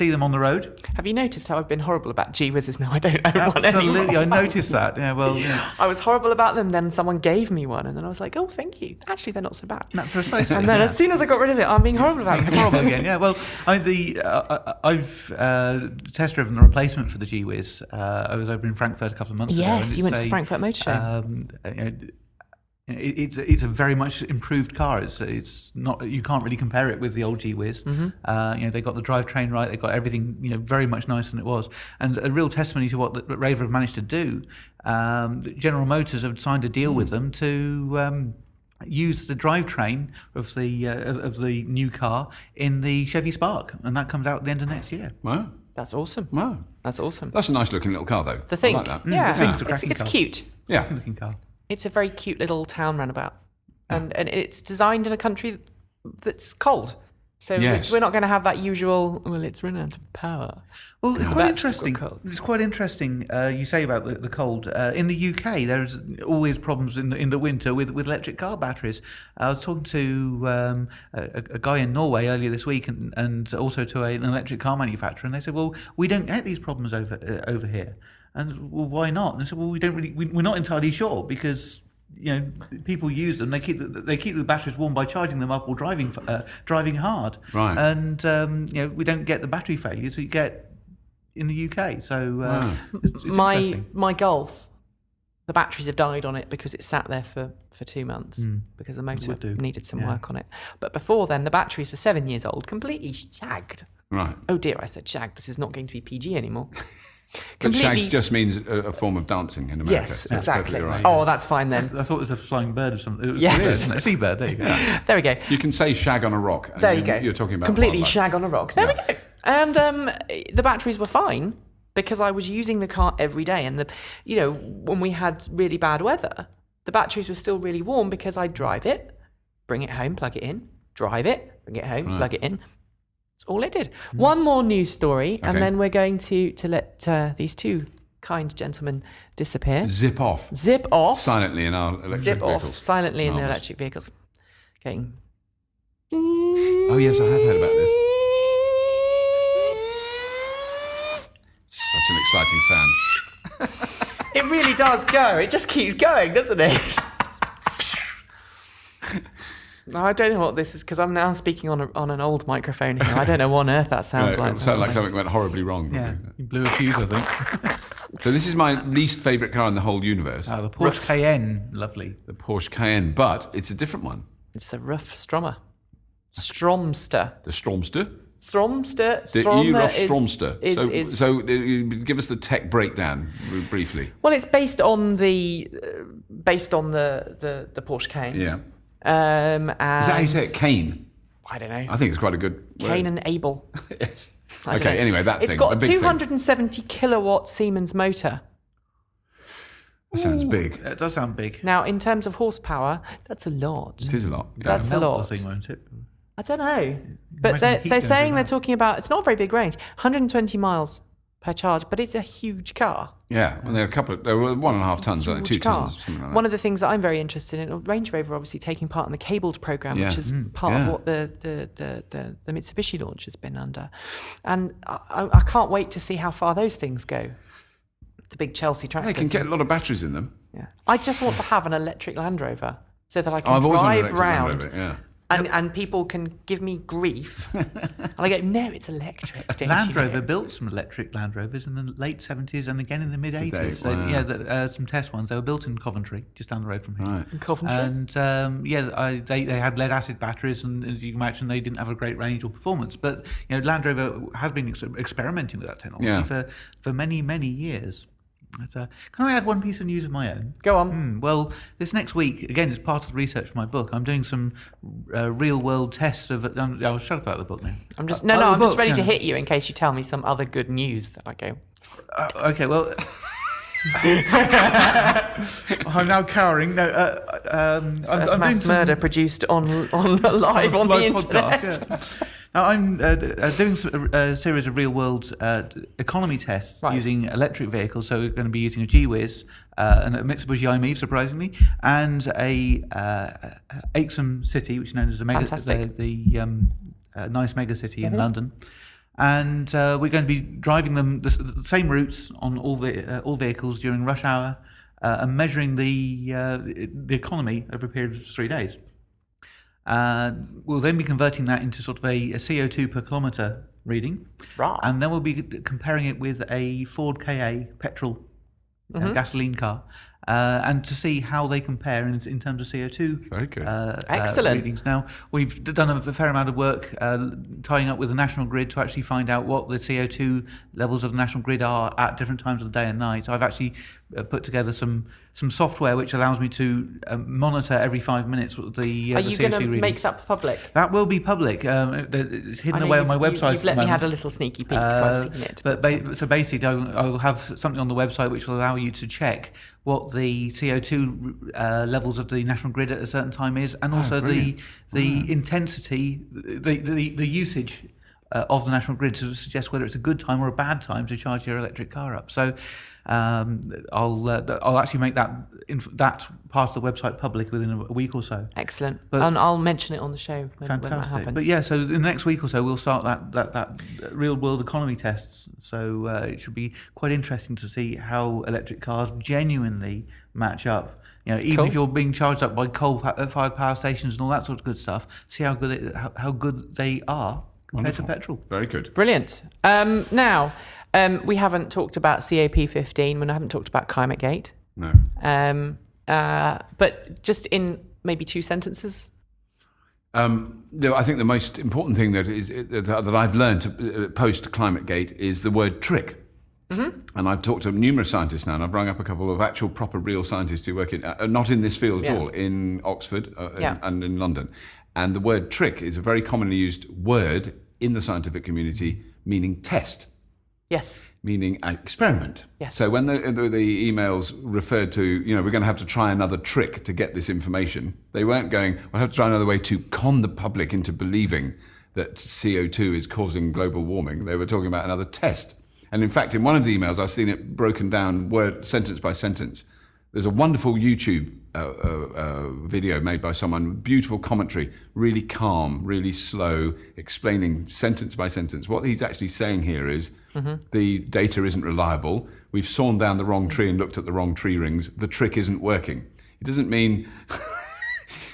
them on the road. Have you noticed how I've been horrible about G-Whizzes now? I don't own one anymore. Absolutely, I noticed that. Yeah, well, yeah. I was horrible about them, then someone gave me one, and then I was like, oh, thank you. Actually, they're not so bad. No, precisely. And then as soon as I got rid of it, I'm being horrible about them. Horrible again. Yeah, well, I've test driven the replacement for the G-Wiz. I was over in Frankfurt a couple of months ago. Yes, you went to the Frankfurt Motor Show. It's a very much improved car. It's not, you can't really compare it with the old G-Wiz. Mm-hmm. They got the drivetrain right. They got everything very much nicer than it was. And a real testimony to what Raver have managed to do. General Motors have signed a deal with them to use the drivetrain of the new car in the Chevy Spark, and that comes out at the end of next year. Wow. That's awesome. Wow. That's awesome. That's a nice looking little car, though. The thing, I like that. yeah, The Thing's a cracking it's car. cute. Yeah. Looking car. It's a very cute little town runabout, and it's designed in a country that's cold. So we're not going to have that usual. Well, it's run out of power. Well, it's quite That's interesting. cold. It's quite interesting. You say about the cold. In the UK, there's always problems in the winter with electric car batteries. I was talking to a guy in Norway earlier this week, and also to an electric car manufacturer, and they said, "Well, we don't get these problems over here." And well, why not? And I said, well, we're not entirely sure because people use them. They keep the batteries warm by charging them up or driving hard. Right. And we don't get the battery failures that you get in the UK. So it's interesting. My Golf, the batteries have died on it because it sat there for 2 months because the motor needed some work on it. But before then, the batteries were 7 years old, completely shagged. Right. Oh dear, I said shagged. This is not going to be PG anymore. But shags just means a form of dancing in America. Yes, so that's exactly. perfectly right. Oh, that's fine then. I thought it was a flying bird or something. It was Yes. a bird, isn't it? A seabird. There you go. There we go. You can say shag on a rock. And There you go. You're talking about completely wildlife. shag on a rock. There we go. And the batteries were fine because I was using the car every day. And when we had really bad weather, the batteries were still really warm because I'd drive it, bring it home, plug it in, drive it, bring it home, plug it in. That's all it did. One more news story, and then we're going to let these two kind gentlemen disappear. Zip off. Zip off. Silently in our electric Zip vehicles. off silently in the Marvellous. electric vehicles. Going. Oh, yes, I have heard about this. Such an exciting sound. It really does go. It just keeps going, doesn't it? I don't know what this is because I'm now speaking on an old microphone here. I don't know what on earth that sounds like. It sounded like something went horribly wrong. Yeah, probably. you blew a fuse, I think. So this is my least favourite car in the whole universe. The Porsche Cayenne, lovely. The Porsche Cayenne, but it's a different one. It's the rough Strommer. Stromster. The Stromster. Stromster. The E-Rough Stromster. Is So give us the tech breakdown briefly. well, it's based on the Porsche Cayenne. Yeah. And Is that how you say it? Cane? I don't know. I think it's quite a good word. Cain and Abel. Yes. I don't Okay, know. anyway, that It's thing. got the a big thing. 270 kilowatt Siemens motor. That sounds big. It does sound big. Now, in terms of horsepower, that's a lot. It is a lot. Yeah. That's a Melt lot. the thing, won't it? I don't know. But Imagine the heat they're going saying through they're that. talking about, it's not a very big range, 120 miles per charge, but it's a huge car. Yeah, and they were 1.5 tons, Huge 2 car. tons, something like that. One of the things that I'm very interested in, Range Rover obviously taking part in the cabled program, Yeah. which is part of Yeah. what the Mitsubishi launch has been under. And I can't wait to see how far those things go. The big Chelsea tractors. They can get a lot of batteries in them. Yeah. I just want to have an electric Land Rover so that I can I've always wanted an drive electric Land round Rover, yeah. and people can give me grief. And I go, no, it's electric. don't Land you know?" Rover built some electric Land Rovers in the late 70s and again in the mid 80s. they? Wow. Some test ones. They were built in Coventry, just down the road from here. Right. In Coventry. And they had lead acid batteries, and as you can imagine, they didn't have a great range or performance. But Land Rover has been experimenting with that technology Yeah. for many, many years. But, can I add one piece of news of my own? Go on. Well, this next week, again, as part of the research for my book, I'm doing some real-world tests of. I'll shut up about the book now. I'm just Oh, the I'm just book, ready to yeah. hit you in case you tell me some other good news that I go. Okay, well, I'm now cowering. No, I'm First doing mass some murder produced on live on the live internet. podcast, yeah. Now, I'm doing a series of real-world economy tests Right. using electric vehicles. So we're going to be using a G-Wiz, and a Mitsubishi i-MiEV, surprisingly, and a Aixam City, which is known as Fantastic. the nice mega city in London. And we're going to be driving them the same routes on all vehicles during rush hour, and measuring the economy over a period of 3 days. We'll then be converting that into sort of a CO2 per kilometre reading, Right. and then we'll be comparing it with a Ford Ka petrol gasoline car, and to see how they compare in terms of CO2. Very good. Excellent. Readings. Now, we've done a fair amount of work tying up with the national grid to actually find out what the CO2 levels of the national grid are at different times of the day and night. I've actually put together some software which allows me to monitor every 5 minutes what the Are the you CO2 going to readings. make that public? That will be public. It's hidden I know away on you've- my website. You've let me had a little sneaky peek, so I've seen it. So basically, I'll have something on the website which will allow you to check what the CO2 levels of the national grid at a certain time is, and also the intensity, the usage of the national grid to suggest whether it's a good time or a bad time to charge your electric car up. So I'll actually make that part of the website public within a week or so. Excellent. But- And I'll mention it on the show when that Fantastic. happens. But yeah, so in the next week or so, we'll start that real world economy tests. So it should be quite interesting to see how electric cars genuinely match up. Even Cool. if you're being charged up by coal-fired power stations and all that sort of good stuff, see how good they are compared to petrol. Very good. Brilliant. Now, we haven't talked about COP15. We haven't talked about ClimateGate. No. But just in maybe 2 sentences. I think the most important thing that I've learned post ClimateGate is the word trick. Mm-hmm. And I've talked to numerous scientists now, and I've rung up a couple of actual, proper, real scientists who work not in this field at all, in Oxford and in London. And the word trick is a very commonly used word in the scientific community, meaning test. Yes. Meaning experiment. Yes. So when the emails referred to, we're going to have to try another trick to get this information, they weren't going, we'll have to try another way to con the public into believing that CO2 is causing global warming. They were talking about another test. And in fact, in one of the emails, I've seen it broken down sentence by sentence. There's a wonderful YouTube video made by someone, beautiful commentary, really calm, really slow, explaining sentence by sentence. What he's actually saying here is the data isn't reliable. We've sawn down the wrong tree and looked at the wrong tree rings. The trick isn't working. It doesn't mean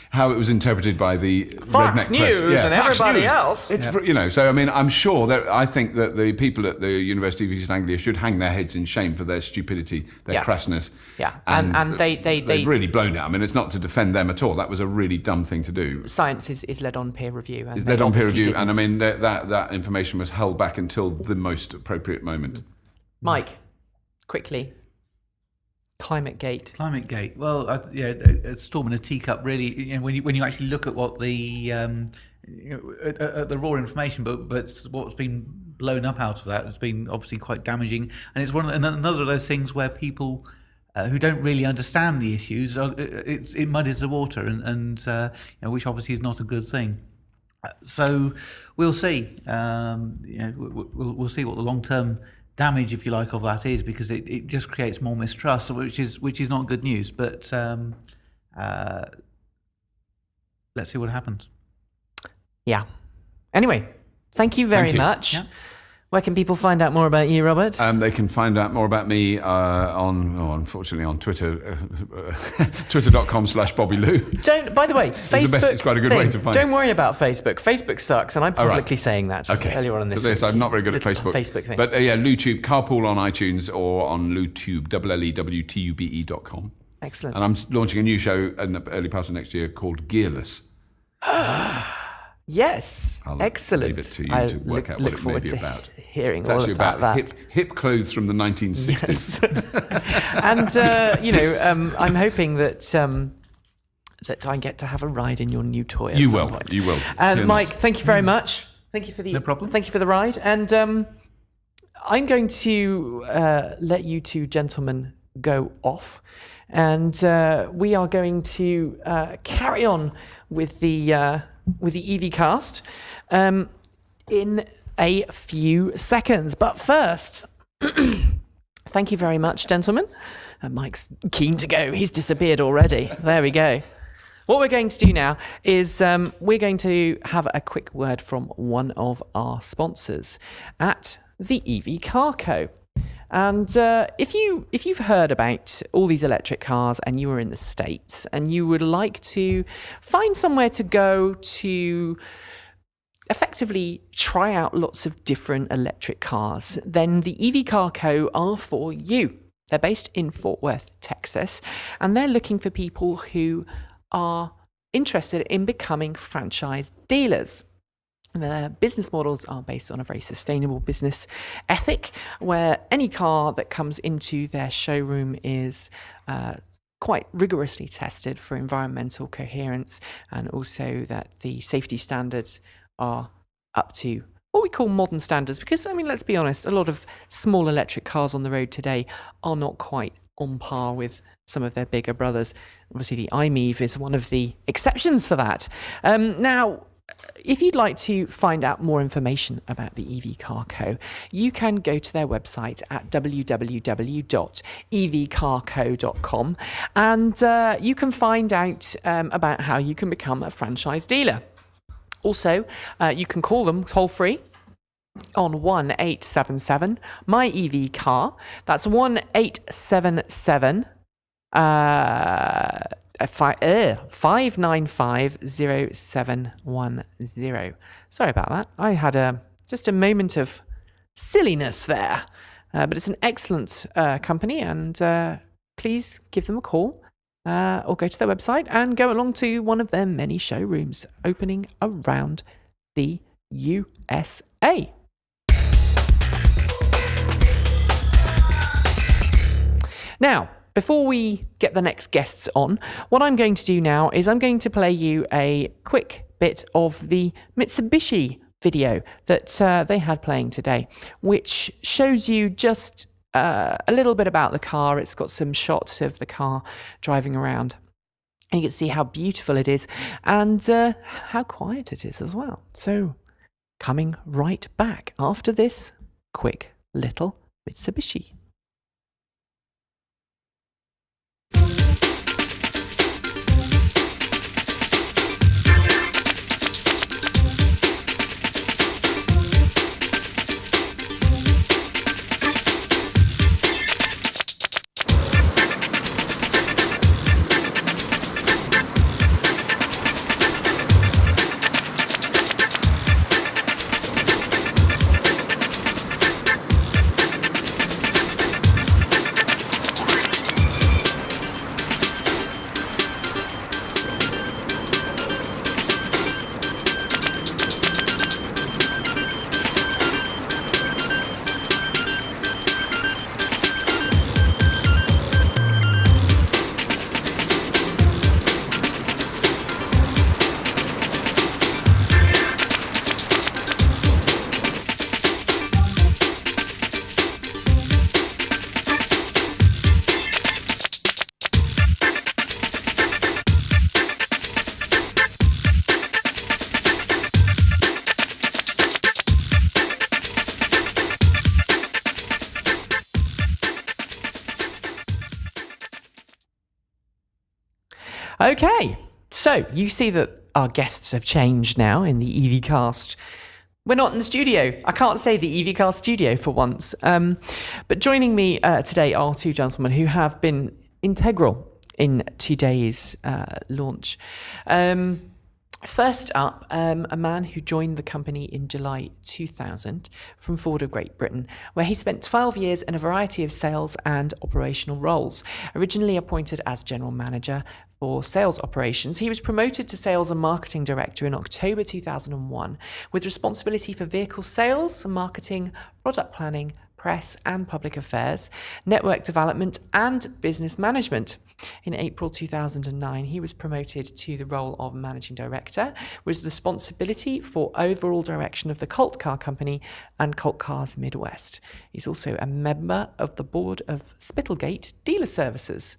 how it was interpreted by the Fox redneck News press. and Fox everybody News. else. It's, so I mean, I'm sure that I think that the people at the University of East Anglia should hang their heads in shame for their stupidity, their crassness. Yeah, and they've really blown it. I mean, it's not to defend them at all. That was a really dumb thing to do. Science is led on peer review. And It's they led on peer obviously review, and I didn't. mean that information was held back until the most appropriate moment. Mike, quickly. ClimateGate. ClimateGate. Well, a storm in a teacup. Really, when you actually look at what the at the raw information, but what's been blown up out of that has been obviously quite damaging, and it's another of those things where people who don't really understand the issues, it muddies the water, and which obviously is not a good thing. So we'll see. We'll see what the long-term damage, if you like, of that is, because it just creates more mistrust, which is not good news. But let's see what happens. Yeah. Anyway, thank you very much. Yeah. Where can people find out more about you, Robert? They can find out more about me unfortunately, on Twitter, twitter.com/BobbyLou. By the way, Facebook. It's quite a good way to find. Don't worry about Facebook. Facebook sucks, and I'm publicly saying that earlier on in this. I'm not very good at Facebook. Facebook thing. But LouTube, Carpool on iTunes or on LouTube, LEWTUBE.com. Excellent. And I'm launching a new show in the early part of next year called Gearless. Yes, excellent. Leave it to you to work out what it may be about. Hearing it's all actually about that. Hip clothes from the 1960s. Yes. And I'm hoping that I get to have a ride in your new toy. You will. You will. And Mike, thank you very much. Thank you for no problem. Thank you for the ride. And I'm going to let you two gentlemen go off, and we are going to carry on with the EVcast in a few seconds. But first, thank you very much, gentlemen. Mike's keen to go. He's disappeared already. There we go. What we're going to do now is we're going to have a quick word from one of our sponsors at the EV Car Co. And if you've heard about all these electric cars and you were in the States and you would like to find somewhere to go to effectively try out lots of different electric cars, then the EV Car Co. are for you. They're based in Fort Worth, Texas, and they're looking for people who are interested in becoming franchise dealers. Their business models are based on a very sustainable business ethic, where any car that comes into their showroom is quite rigorously tested for environmental coherence, and also that the safety standards are up to what we call modern standards. Because, I mean, let's be honest, a lot of small electric cars on the road today are not quite on par with some of their bigger brothers. Obviously, the i-MiEV is one of the exceptions for that. Now, if you'd like to find out more information about the EV Car Co., you can go to their website at www.evcarco.com, and you can find out about how you can become a franchise dealer. Also, you can call them toll-free on 1-877 my-EV car. That's 1-877 595-0710. Sorry about that. I had just a moment of silliness there. But it's an excellent company, and please give them a call or go to their website and go along to one of their many showrooms opening around the USA. Now, before we get the next guests on, what I'm going to do now is I'm going to play you a quick bit of the Mitsubishi video that they had playing today, which shows you just a little bit about the car. It's got some shots of the car driving around, and you can see how beautiful it is and how quiet it is as well. So, coming right back after this quick little Mitsubishi. Okay, so you see that our guests have changed now in the EVcast. We're not in the studio. I can't say the EVcast studio for once. But joining me today are two gentlemen who have been integral in today's launch. First up, a man who joined the company in July 2000 from Ford of Great Britain, where he spent 12 years in a variety of sales and operational roles. Originally appointed as general manager for sales operations, he was promoted to sales and marketing director in October 2001, with responsibility for vehicle sales, marketing, product planning, press and public affairs, network development and business management. In April 2009, he was promoted to the role of managing director, with responsibility for overall direction of the Colt Car Company and Colt Cars Midwest. He's also a member of the board of Spittlegate Dealer Services.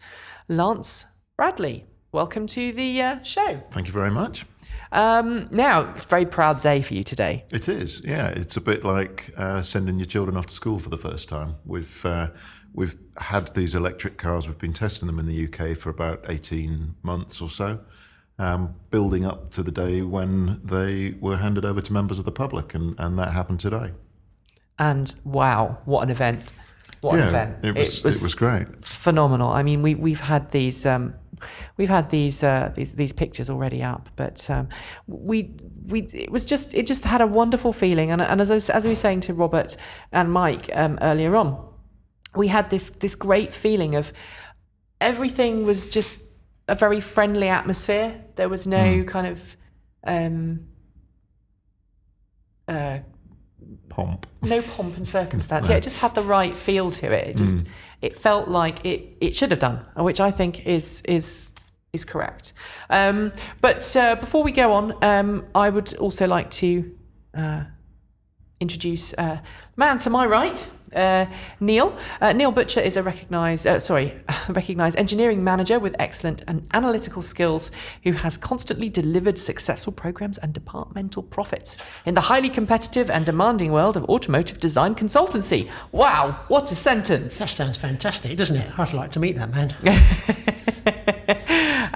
Lance Bradley, welcome to the show. Thank you very much. Now, it's a very proud day for you today. It is, yeah. It's a bit like sending your children off to school for the first time. We've had these electric cars. We've been testing them in the UK for about 18 months or so, building up to the day when they were handed over to members of the public, and that happened today. And wow, what an event! What an event! It was great, phenomenal. I mean, we've had these. We've had these pictures already up, but it just had a wonderful feeling, and as we were saying to Robert and Mike earlier on, we had this great feeling of everything was just a very friendly atmosphere. There was no kind of pomp. No pomp and circumstance. Yeah, it just had the right feel to it. It felt like it should have done, which I think is correct. But before we go on, I would also like to introduce man to my right, Neil. Neil Butcher is a recognised engineering manager with excellent and analytical skills, who has constantly delivered successful programs and departmental profits in the highly competitive and demanding world of automotive design consultancy. Wow, what a sentence! That sounds fantastic, doesn't it? I'd like to meet that man.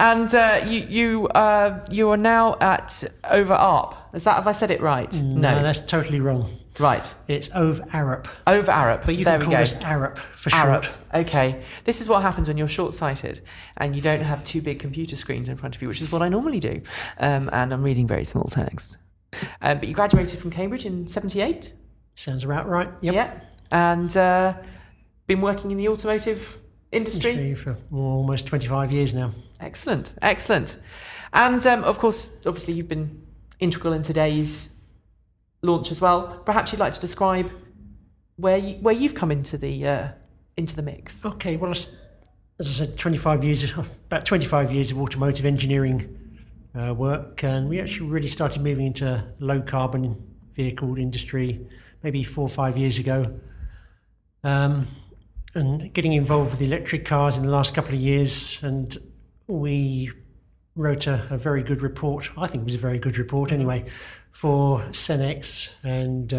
And you are now at over Arup. Have I said it right? No, that's totally wrong. Right. It's over Arup. Over Arup. But you can call us Arup for Arup. short. Okay. This is what happens when you're short-sighted and you don't have two big computer screens in front of you, which is what I normally do. And I'm reading very small text. But you graduated from Cambridge in 78? Sounds about right. Yep. Yeah. And been working in the automotive industry for almost 25 years now. Excellent. And of course, obviously you've been integral in today's launch as well. Perhaps you'd like to describe where you've come into the mix. Okay, well, as I said, about 25 years of automotive engineering work, and we actually really started moving into low carbon vehicle industry maybe 4 or 5 years ago, and getting involved with electric cars in the last couple of years, and we wrote a very good report. I think it was a very good report anyway, for Cenex and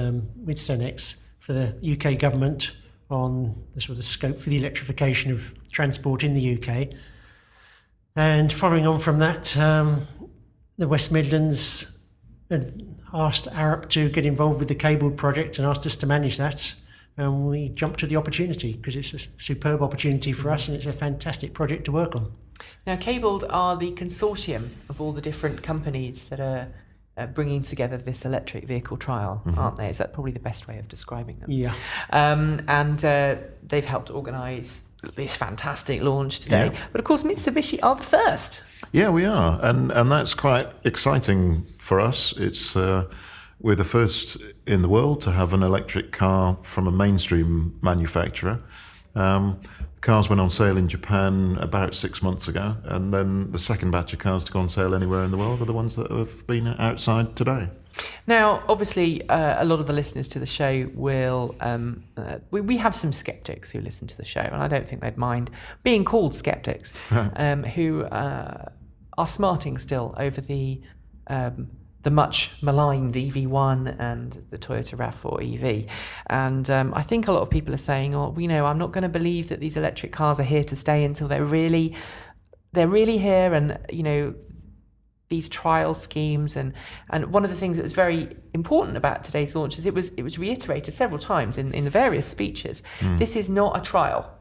with Cenex for the UK government on the sort of scope for the electrification of transport in the UK. And following on from that, the West Midlands had asked Arup to get involved with the cabled project and asked us to manage that. And we jumped to the opportunity because it's a superb opportunity for us and it's a fantastic project to work on. Now, Cabled are the consortium of all the different companies that are bringing together this electric vehicle trial, aren't they? Is that probably the best way of describing them? Yeah. And they've helped organise this fantastic launch today. Yeah. But of course, Mitsubishi are the first. Yeah, we are. And that's quite exciting for us. It's we're the first in the world to have an electric car from a mainstream manufacturer. Cars went on sale in Japan about 6 months ago, and then the second batch of cars to go on sale anywhere in the world are the ones that have been outside today. Now, obviously, a lot of the listeners to the show will... we have some sceptics who listen to the show, and I don't think they'd mind being called sceptics, who are smarting still over the much maligned EV1 and the Toyota RAV4 EV. And I think a lot of people are saying, I'm not going to believe that these electric cars are here to stay until they're really they're really here, and these trial schemes, and one of the things that was very important about today's launch is it was reiterated several times in the various speeches. This is not a trial.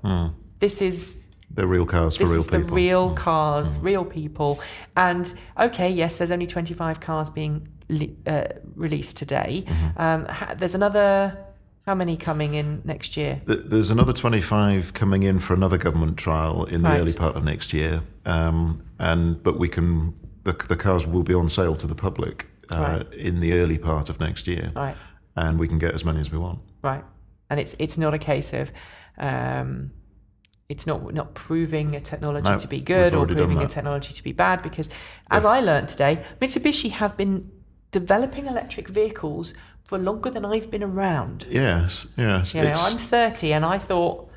This is they're real cars for real people. The real cars, real people. And okay, yes, there's only 25 cars being released today. There's another. How many coming in next year? There's another 25 coming in for another government trial in the early part of next year. But we can. The cars will be on sale to the public in the early part of next year, and we can get as many as we want. Right, and it's not a case of it's not proving a technology to be good or proving a technology to be bad, because as I learned today, Mitsubishi have been developing electric vehicles for longer than I've been around. Yes. I'm 30, and I thought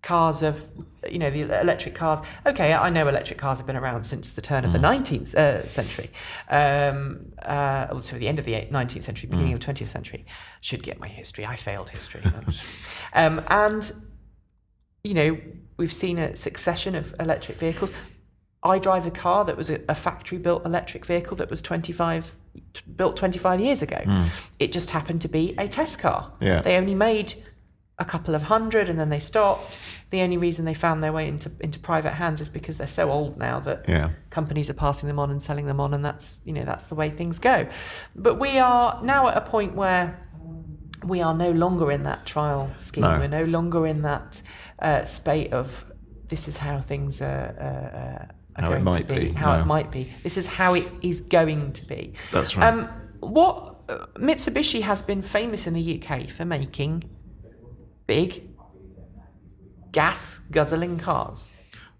cars of the electric cars. Okay, I know electric cars have been around since the turn of the 19th century. Also the end of the 19th century, beginning of the 20th century. Should get my history. I failed history. And we've seen a succession of electric vehicles. I drive a car that was a factory-built electric vehicle that was built 25 years ago. It just happened to be a test car. Yeah. They only made a couple of hundred, and then they stopped. The only reason they found their way into private hands is because they're so old now that companies are passing them on and selling them on, and that's the way things go. But we are now at a point where we are no longer in that trial scheme. No. We're no longer in that spate of this is how things are going to be, how it might be. This is how it is going to be. That's right. What Mitsubishi has been famous in the UK for making big gas guzzling cars.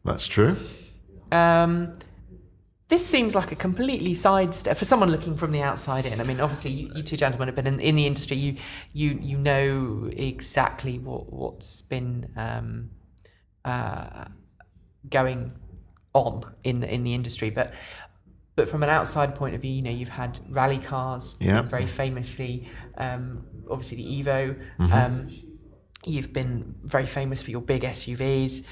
That's true. This seems like a completely sidestep for someone looking from the outside in. I mean, obviously, you two gentlemen have been in the industry. You know exactly what's been going on in the industry, but from an outside point of view, you've had rally cars, very famously, obviously the Evo. You've been very famous for your big SUVs.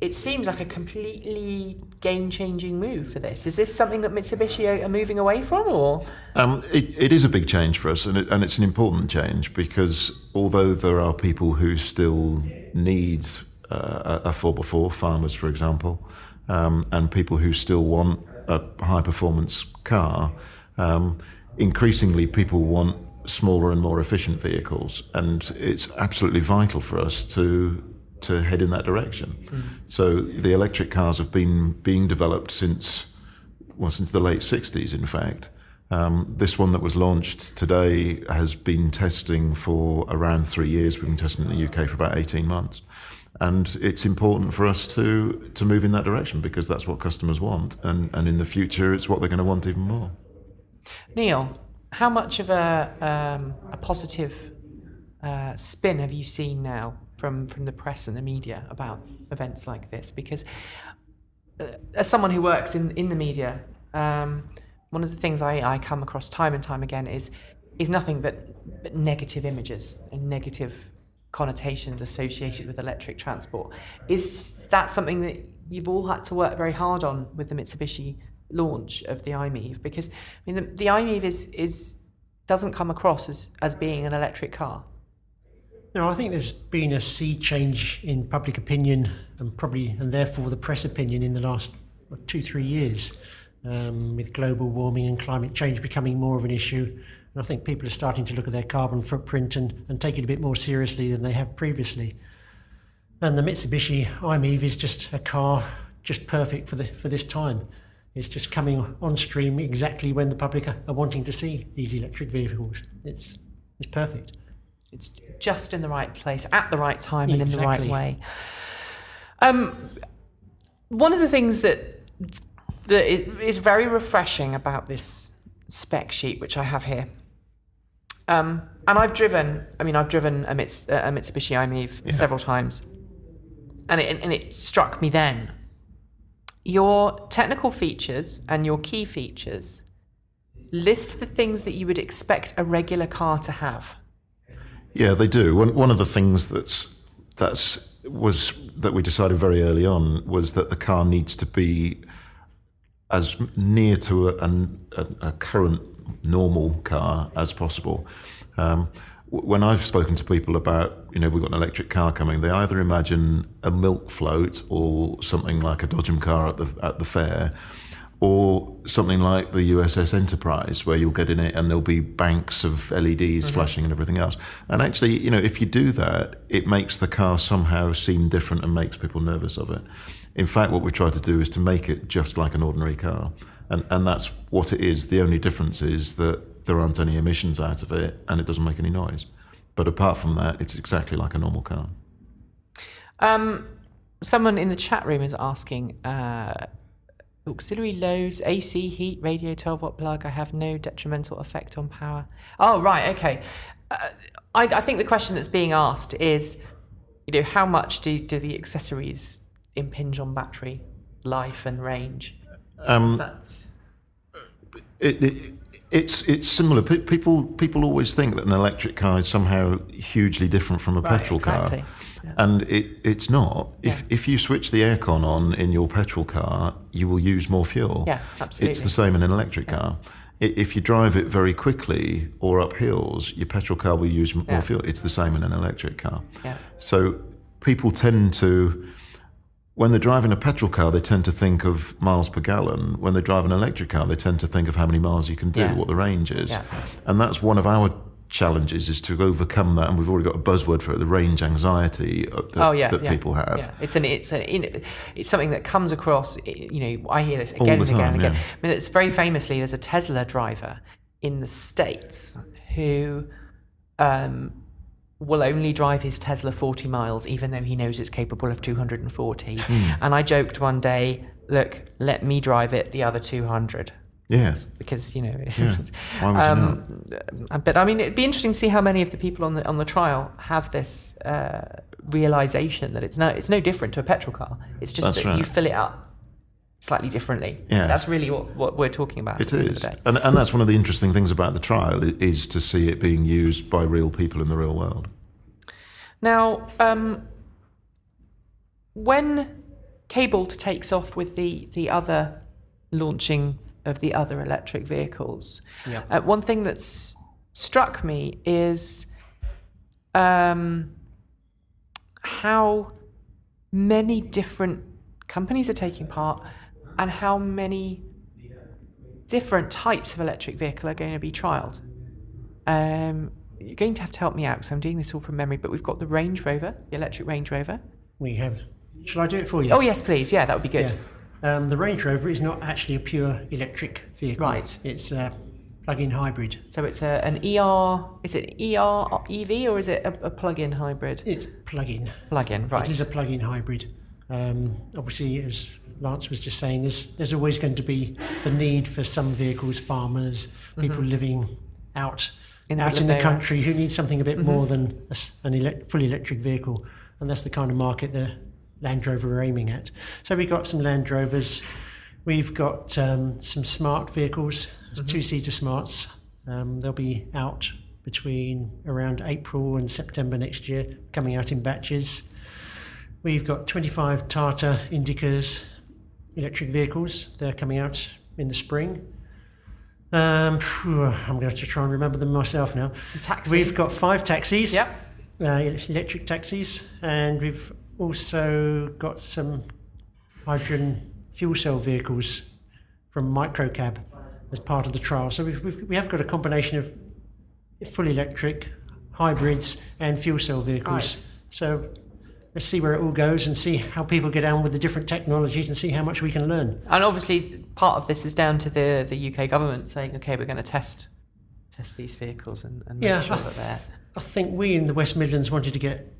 It seems like a completely game-changing move for this. Is this something that Mitsubishi are moving away from, or? It is a big change for us, and it's an important change, because although there are people who still need a 4x4, farmers, for example, and people who still want a high-performance car, increasingly people want smaller and more efficient vehicles, and it's absolutely vital for us to head in that direction. So the electric cars have been being developed since the late 60s, in fact. This one that was launched today has been testing for around 3 years. We've been testing in the UK for about 18 months. And it's important for us to move in that direction, because that's what customers want. And in the future, it's what they're going to want even more. Neil, how much of a positive spin have you seen now from the press and the media about events like this? Because as someone who works in the media, one of the things I come across time and time again is nothing but negative images and negative connotations associated with electric transport. Is that something that you've all had to work very hard on with the Mitsubishi launch of the i-MiEV? Because the i-MiEV is doesn't come across as being an electric car. No, I think there's been a sea change in public opinion and therefore the press opinion in the last 2-3 years, with global warming and climate change becoming more of an issue. And I think people are starting to look at their carbon footprint and take it a bit more seriously than they have previously. And the Mitsubishi i-MiEV is just a car just perfect for this time. It's just coming on stream exactly when the public are wanting to see these electric vehicles. It's perfect. It's just in the right place, at the right time, and in the right way. One of the things that is very refreshing about this spec sheet, which I have here, and I've driven a Mitsubishi i-MiEV several times, and it struck me then. Your technical features and your key features list the things that you would expect a regular car to have. Yeah, they do. One of the things that was that we decided very early on was that the car needs to be as near to a current normal car as possible. When I've spoken to people about, we've got an electric car coming, they either imagine a milk float or something like a Dodgem car at the fair, or something like the USS Enterprise, where you'll get in it and there'll be banks of LEDs flashing and everything else. And actually, if you do that, it makes the car somehow seem different and makes people nervous of it. In fact, what we tried to do is to make it just like an ordinary car. And that's what it is. The only difference is that there aren't any emissions out of it and it doesn't make any noise. But apart from that, it's exactly like a normal car. Someone in the chat room is asking, auxiliary loads, AC, heat, radio, 12-watt plug, I have no detrimental effect on power. Oh, right, okay. I think the question that's being asked is, how much do the accessories impinge on battery life and range? It's similar. People always think that an electric car is somehow hugely different from a petrol car. Yeah. And it's not. If you switch the aircon on in your petrol car, you will use more fuel. Yeah, absolutely. It's the same in an electric car. If you drive it very quickly or up hills, your petrol car will use more fuel. It's the same in an electric car. Yeah. So people tend to, when they're driving a petrol car, they tend to think of miles per gallon. When they drive an electric car, they tend to think of how many miles you can do, what the range is. Yeah. And that's one of our challenges, is to overcome that, and we've already got a buzzword for it, the range anxiety that people have. Yeah. It's something that comes across, I hear this again and again and again. I mean, it's very famously, there's a Tesla driver in the States who will only drive his Tesla 40 miles, even though he knows it's capable of 240. And I joked one day, look, let me drive it the other 200. Yes. Because, Why would you not? But I mean, it'd be interesting to see how many of the people on the trial have this realization that it's no different to a petrol car. It's just that you fill it up slightly differently. Yes. That's really what we're talking about. It is. And that's one of the interesting things about the trial, is to see it being used by real people in the real world. Now, when Cabled takes off with the other launching of the other electric vehicles, one thing that's struck me is how many different companies are taking part and how many different types of electric vehicle are going to be trialled. You're going to have to help me out because I'm doing this all from memory, but we've got the Range Rover, the electric Range Rover. We have. Shall I do it for you? Oh, yes, please. Yeah, that would be good. Yeah. The Range Rover is not actually a pure electric vehicle. Right. It's a plug-in hybrid. So it's an ER, is it ER EV or is it a plug-in hybrid? It's plug-in. Plug-in, right. It is a plug-in hybrid. Obviously, as Lance was just saying, there's always going to be the need for some vehicles, farmers, people living out in the country who need something a bit more than a fully electric vehicle. And that's the kind of market the Land Rover are aiming at. So we've got some Land Rovers. We've got some smart vehicles, two-seater smarts. They'll be out between around April and September next year, coming out in batches. We've got 25 Tata Indicas electric vehicles. They're coming out in the spring. I'm going to have to try and remember them myself now. Taxi. We've got 5 taxis, Yep. Electric taxis, and we've also got some hydrogen fuel cell vehicles from Microcab as part of the trial. So we have got a combination of fully electric, hybrids, and fuel cell vehicles. Right. So let's see where it all goes and see how people get on with the different technologies and see how much we can learn. And obviously, part of this is down to the UK government saying, okay, we're going to test these vehicles and make sure that they're... I think we in the West Midlands wanted to get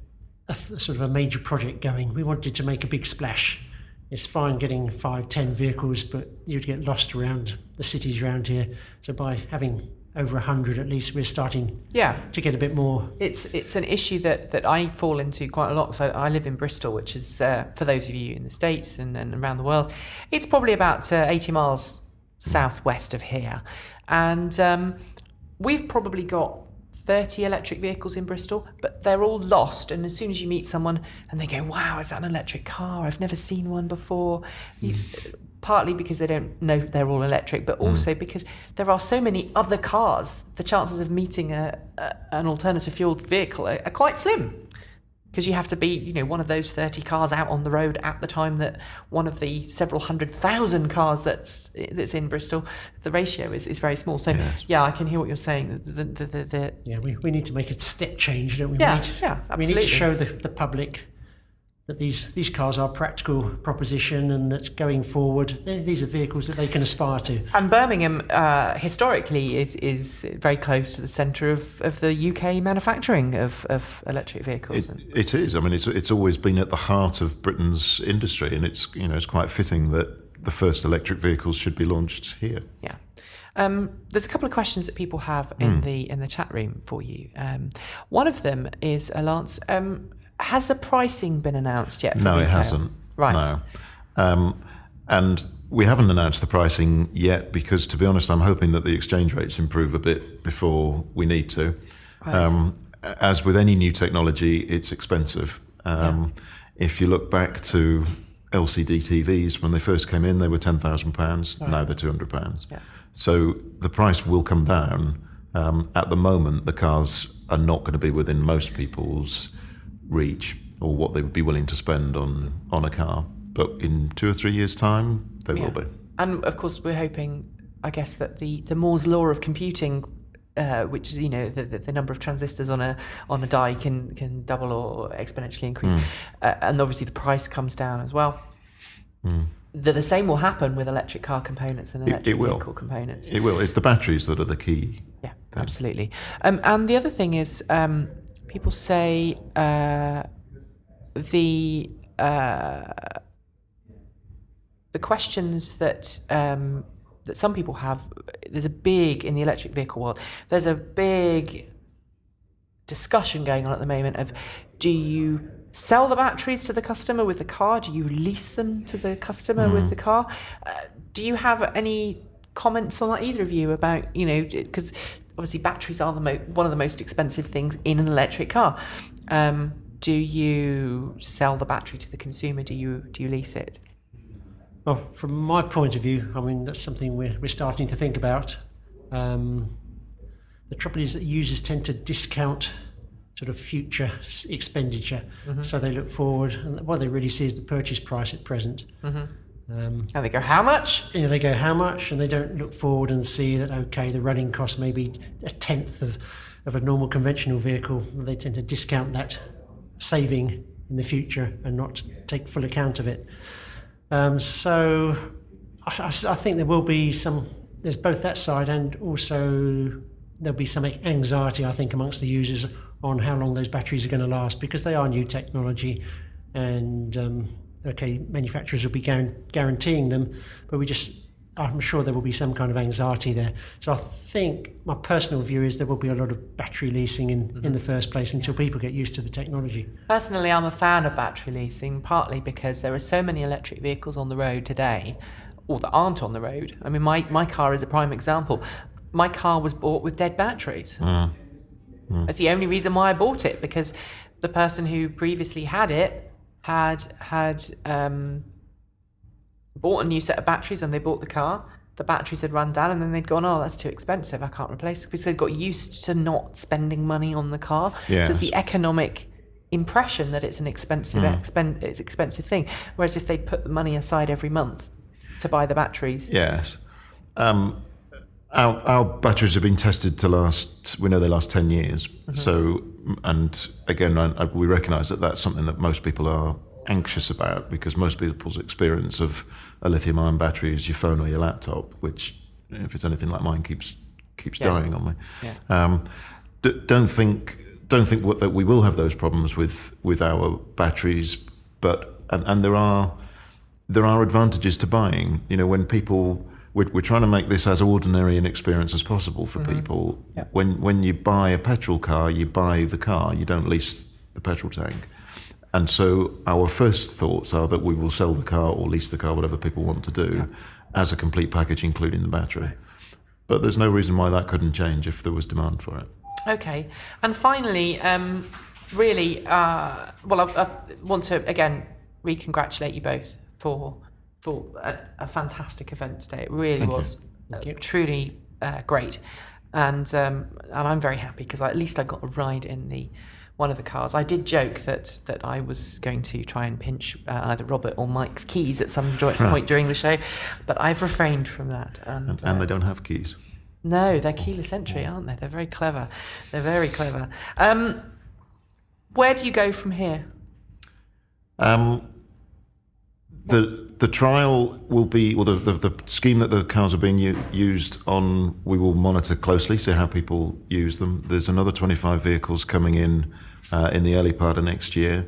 a sort of a major project going. We wanted to make a big splash. It's fine getting 5-10 vehicles, but you'd get lost around the cities around here. So by having over 100, at least we're starting to get a bit more. It's an issue that I fall into quite a lot. So I live in Bristol, which is, for those of you in the States and around the world, it's probably about 80 miles southwest of here. And we've probably got 30 electric vehicles in Bristol, but they're all lost. And as soon as you meet someone and they go, wow, is that an electric car? I've never seen one before. Partly because they don't know they're all electric, but also because there are so many other cars, the chances of meeting an alternative fueled vehicle are quite slim. Because you have to be, one of those 30 cars out on the road at the time that one of the several 100,000 cars that's in Bristol, the ratio is very small. So, I can hear what you're saying. We need to make a step change, don't we? Absolutely. We need to show the public that these cars are a practical proposition and that going forward, these are vehicles that they can aspire to. And Birmingham, historically, is very close to the centre of the UK manufacturing of electric vehicles. It is. I mean, it's always been at the heart of Britain's industry, and it's quite fitting that the first electric vehicles should be launched here. Yeah. There's a couple of questions that people have in the chat room for you. One of them is, Lance, has the pricing been announced yet? No, retail? it hasn't. Right. No. And we haven't announced the pricing yet because, to be honest, I'm hoping that the exchange rates improve a bit before we need to. Right. As with any new technology, it's expensive. If you look back to LCD TVs, when they first came in, they were £10,000. Right. Now they're £200. Yeah. So the price will come down. At the moment, the cars are not going to be within most people's reach or what they would be willing to spend on a car, but in 2 or 3 years' time they will be. And of course we're hoping, I guess, that the Moore's law of computing, which is the number of transistors on a die can double or exponentially increase, and obviously the price comes down as well. The same will happen with electric car components and electric vehicle components. It will. It's the batteries that are the key. Yeah, absolutely. And the other thing is, people say the questions that some people have. There's in the electric vehicle world. There's a big discussion going on at the moment of, do you sell the batteries to the customer with the car? Do you lease them to the customer with the car? Do you have any comments on that, either of you, about, because obviously batteries are one of the most expensive things in an electric car. Do you sell the battery to the consumer? Do you lease it? Well, from my point of view, I mean, that's something we're starting to think about. The trouble is that users tend to discount sort of future expenditure, so they look forward, and what they really see is the purchase price at present. And they go, how much? They go, how much? And they don't look forward and see that, okay, the running cost may be a tenth of a normal conventional vehicle. They tend to discount that saving in the future and not take full account of it. So I think there will be there's both that side, and also there'll be some anxiety, I think, amongst the users on how long those batteries are going to last, because they are new technology, and manufacturers will be guaranteeing them, but I'm sure there will be some kind of anxiety there. So I think my personal view is there will be a lot of battery leasing in the first place until people get used to the technology. Personally, I'm a fan of battery leasing, partly because there are so many electric vehicles on the road today, or that aren't on the road. I mean, my car is a prime example. My car was bought with dead batteries. That's the only reason why I bought it, because the person who previously had it had bought a new set of batteries when they bought the car. The batteries had run down, and then they'd gone, oh, that's too expensive, I can't replace it, because they'd got used to not spending money on the car. Yeah. So it's the economic impression that it's an expensive thing. Whereas if they'd put the money aside every month to buy the batteries. Yes. Our batteries have been tested to last, we know they last 10 years. So, and again, we recognise that that's something that most people are anxious about, because most people's experience of a lithium-ion battery is your phone or your laptop, which, if it's anything like mine, keeps dying on me. Yeah. Don't think that we will have those problems with our batteries, but there are advantages to buying. When people, we're trying to make this as ordinary an experience as possible for people. Yeah. When you buy a petrol car, you buy the car, you don't lease the petrol tank. And so our first thoughts are that we will sell the car or lease the car, whatever people want to do, as a complete package, including the battery. But there's no reason why that couldn't change if there was demand for it. Okay. And finally, really, I want to again re-congratulate you both for a fantastic event today. It really was truly great, and I'm very happy because at least I got a ride in one of the cars. I did joke that I was going to try and pinch either Robert or Mike's keys at some point during the show, but I've refrained from that. And they don't have keys. No, they're keyless entry, aren't they? They're very clever. They're very clever. Where do you go from here? The trial will be, or the scheme that the cars are being used on, we will monitor closely, see how people use them. There's another 25 vehicles coming in the early part of next year.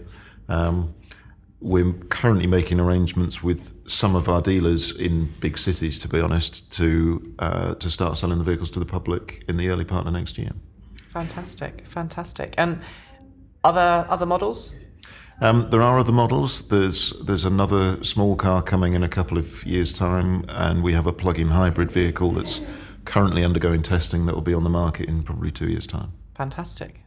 We're currently making arrangements with some of our dealers in big cities, to be honest, to start selling the vehicles to the public in the early part of next year. Fantastic. And other models? There are other models. There's another small car coming in a couple of years' time, and we have a plug-in hybrid vehicle that's currently undergoing testing that will be on the market in probably 2 years' time. Fantastic.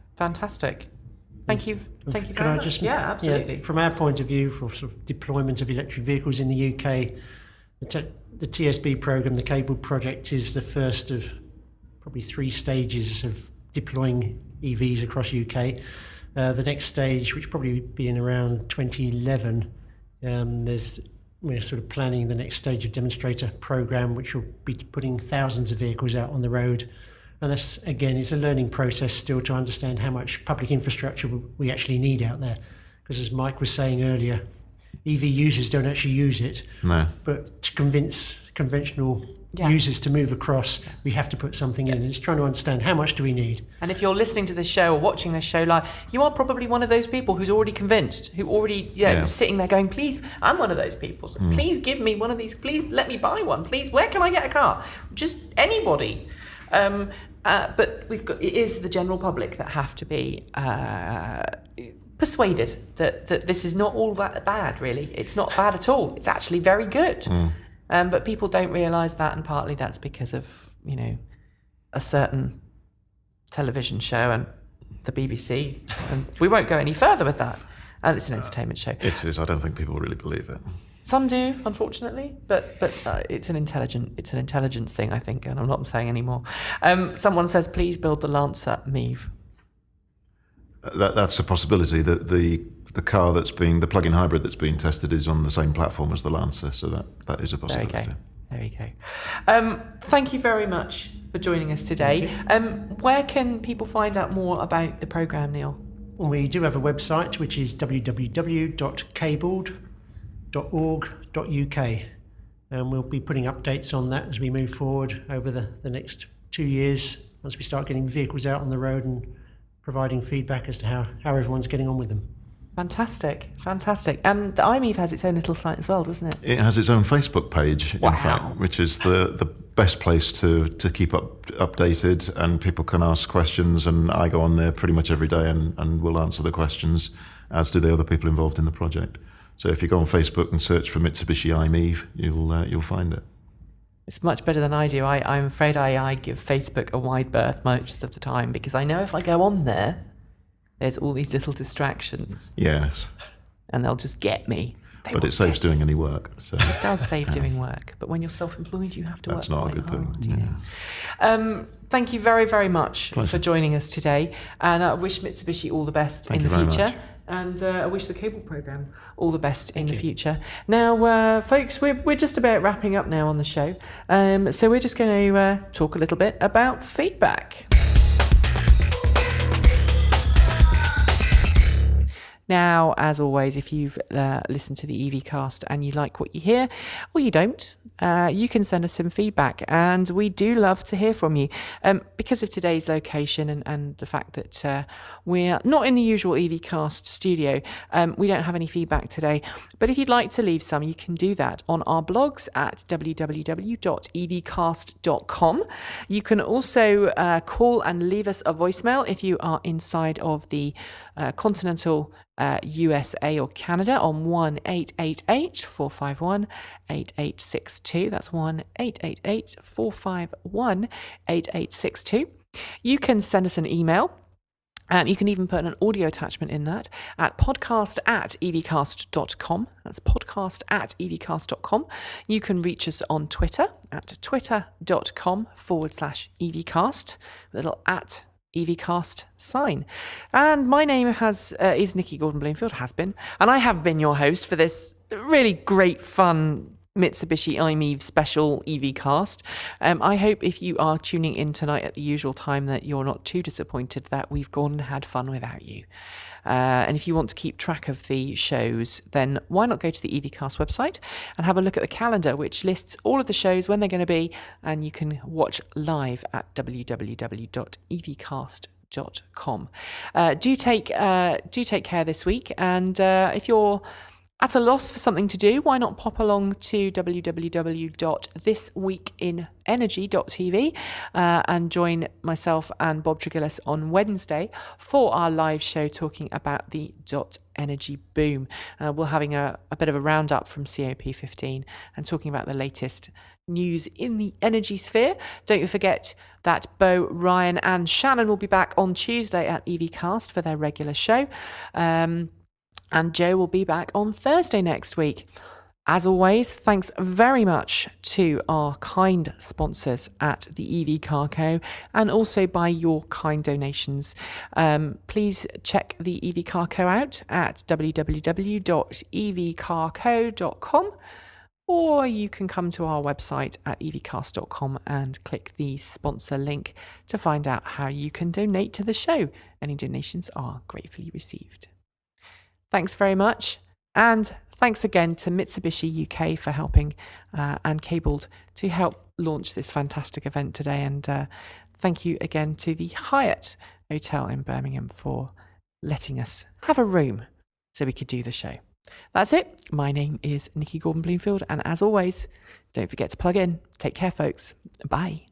Thank you Could very I much. just, Yeah, absolutely. from our point of view, for sort of deployment of electric vehicles in the UK, the TSB program, the Cable project, is the first of probably 3 stages of deploying EVs across UK. The next stage, which probably be in around 2011, we're sort of planning the next stage of demonstrator program, which will be putting thousands of vehicles out on the road. And that's, again, it's a learning process still to understand how much public infrastructure we actually need out there. Because as Mike was saying earlier, EV users don't actually use it. No. But to convince conventional users to move across, we have to put something in. And it's trying to understand how much do we need. And if you're listening to this show or watching this show live, you are probably one of those people who's already convinced, who already sitting there going, please, I'm one of those people. So please give me one of these. Please let me buy one. Please, where can I get a car? Just anybody. But it is the general public that have to be persuaded that this is not all that bad, really. It's not bad at all. It's actually very good. But people don't realise that, and partly that's because of, a certain television show and the BBC. And we won't go any further with that. And it's an entertainment show. It is. I don't think people really believe it. Some do, unfortunately, but it's an intelligence thing, I think, and I'm not saying any more. Someone says, please build the Lancer MiEV. That's a possibility. That the car the plug-in hybrid that's being tested is on the same platform as the Lancer, so that is a possibility. There you go. Thank you very much for joining us today. Where can people find out more about the programme, Neil? Well, we do have a website, which is www.cabled.org.uk, and we'll be putting updates on that as we move forward over the next 2 years, once we start getting vehicles out on the road and providing feedback as to how everyone's getting on with them. Fantastic. And the i-MiEV has its own little site as well, doesn't it? It has its own Facebook page, in fact, which is the best place to keep updated, and people can ask questions, and I go on there pretty much every day and will answer the questions, as do the other people involved in the project. So if you go on Facebook and search for Mitsubishi i-MiEV, you'll find it. It's much better than I do. I'm afraid I give Facebook a wide berth most of the time, because I know if I go on there's all these little distractions. Yes. And they'll just get me. But it saves doing any work. So. It does save doing work. But when you're self-employed, you have to That's work not a good hard, thing. Yeah. Thank you very, very much Pleasure. for joining us today. And I wish Mitsubishi all the best in the future. And I wish the Cable programme all the best in the future. Now, folks, we're just about wrapping up now on the show. So we're just going to talk a little bit about feedback. Now, as always, if you've listened to the EVcast and you like what you hear, or you don't, you can send us some feedback, and we do love to hear from you. Because of today's location and the fact that we're not in the usual EVcast studio, we don't have any feedback today. But if you'd like to leave some, you can do that on our blogs at www.evcast.com. You can also call and leave us a voicemail if you are inside of the continental USA or Canada on 1-888-451-8862. That's 1-888-451-8862. You can send us an email. You can even put an audio attachment in that at podcast@evcast.com. That's podcast@evcast.com. You can reach us on Twitter at twitter.com/evcast, with a little at EVcast sign. And my name is Nikki Gordon-Bloomfield, has been, and I have been your host for this really great fun Mitsubishi iMiev special EVcast. I hope if you are tuning in tonight at the usual time that you're not too disappointed that we've gone and had fun without you. And if you want to keep track of the shows, then why not go to the EVcast website and have a look at the calendar, which lists all of the shows, when they're going to be, and you can watch live at www.evcast.com. Do take care this week, and if you're at a loss for something to do, why not pop along to www.thisweekinenergy.tv and join myself and Bob Tregillis on Wednesday for our live show talking about the energy boom. We're having a bit of a roundup from COP15 and talking about the latest news in the energy sphere. Don't forget that Bo, Ryan and Shannon will be back on Tuesday at EVcast for their regular show. And Joe will be back on Thursday next week. As always, thanks very much to our kind sponsors at the EV Car Co. and also by your kind donations. Please check the EV Car Co. out at www.evcarco.com, or you can come to our website at evcast.com and click the sponsor link to find out how you can donate to the show. Any donations are gratefully received. Thanks very much, and thanks again to Mitsubishi UK for helping and Cabled to help launch this fantastic event today, and thank you again to the Hyatt Hotel in Birmingham for letting us have a room so we could do the show. That's it. My name is Nikki Gordon-Bloomfield, and as always, don't forget to plug in. Take care, folks. Bye.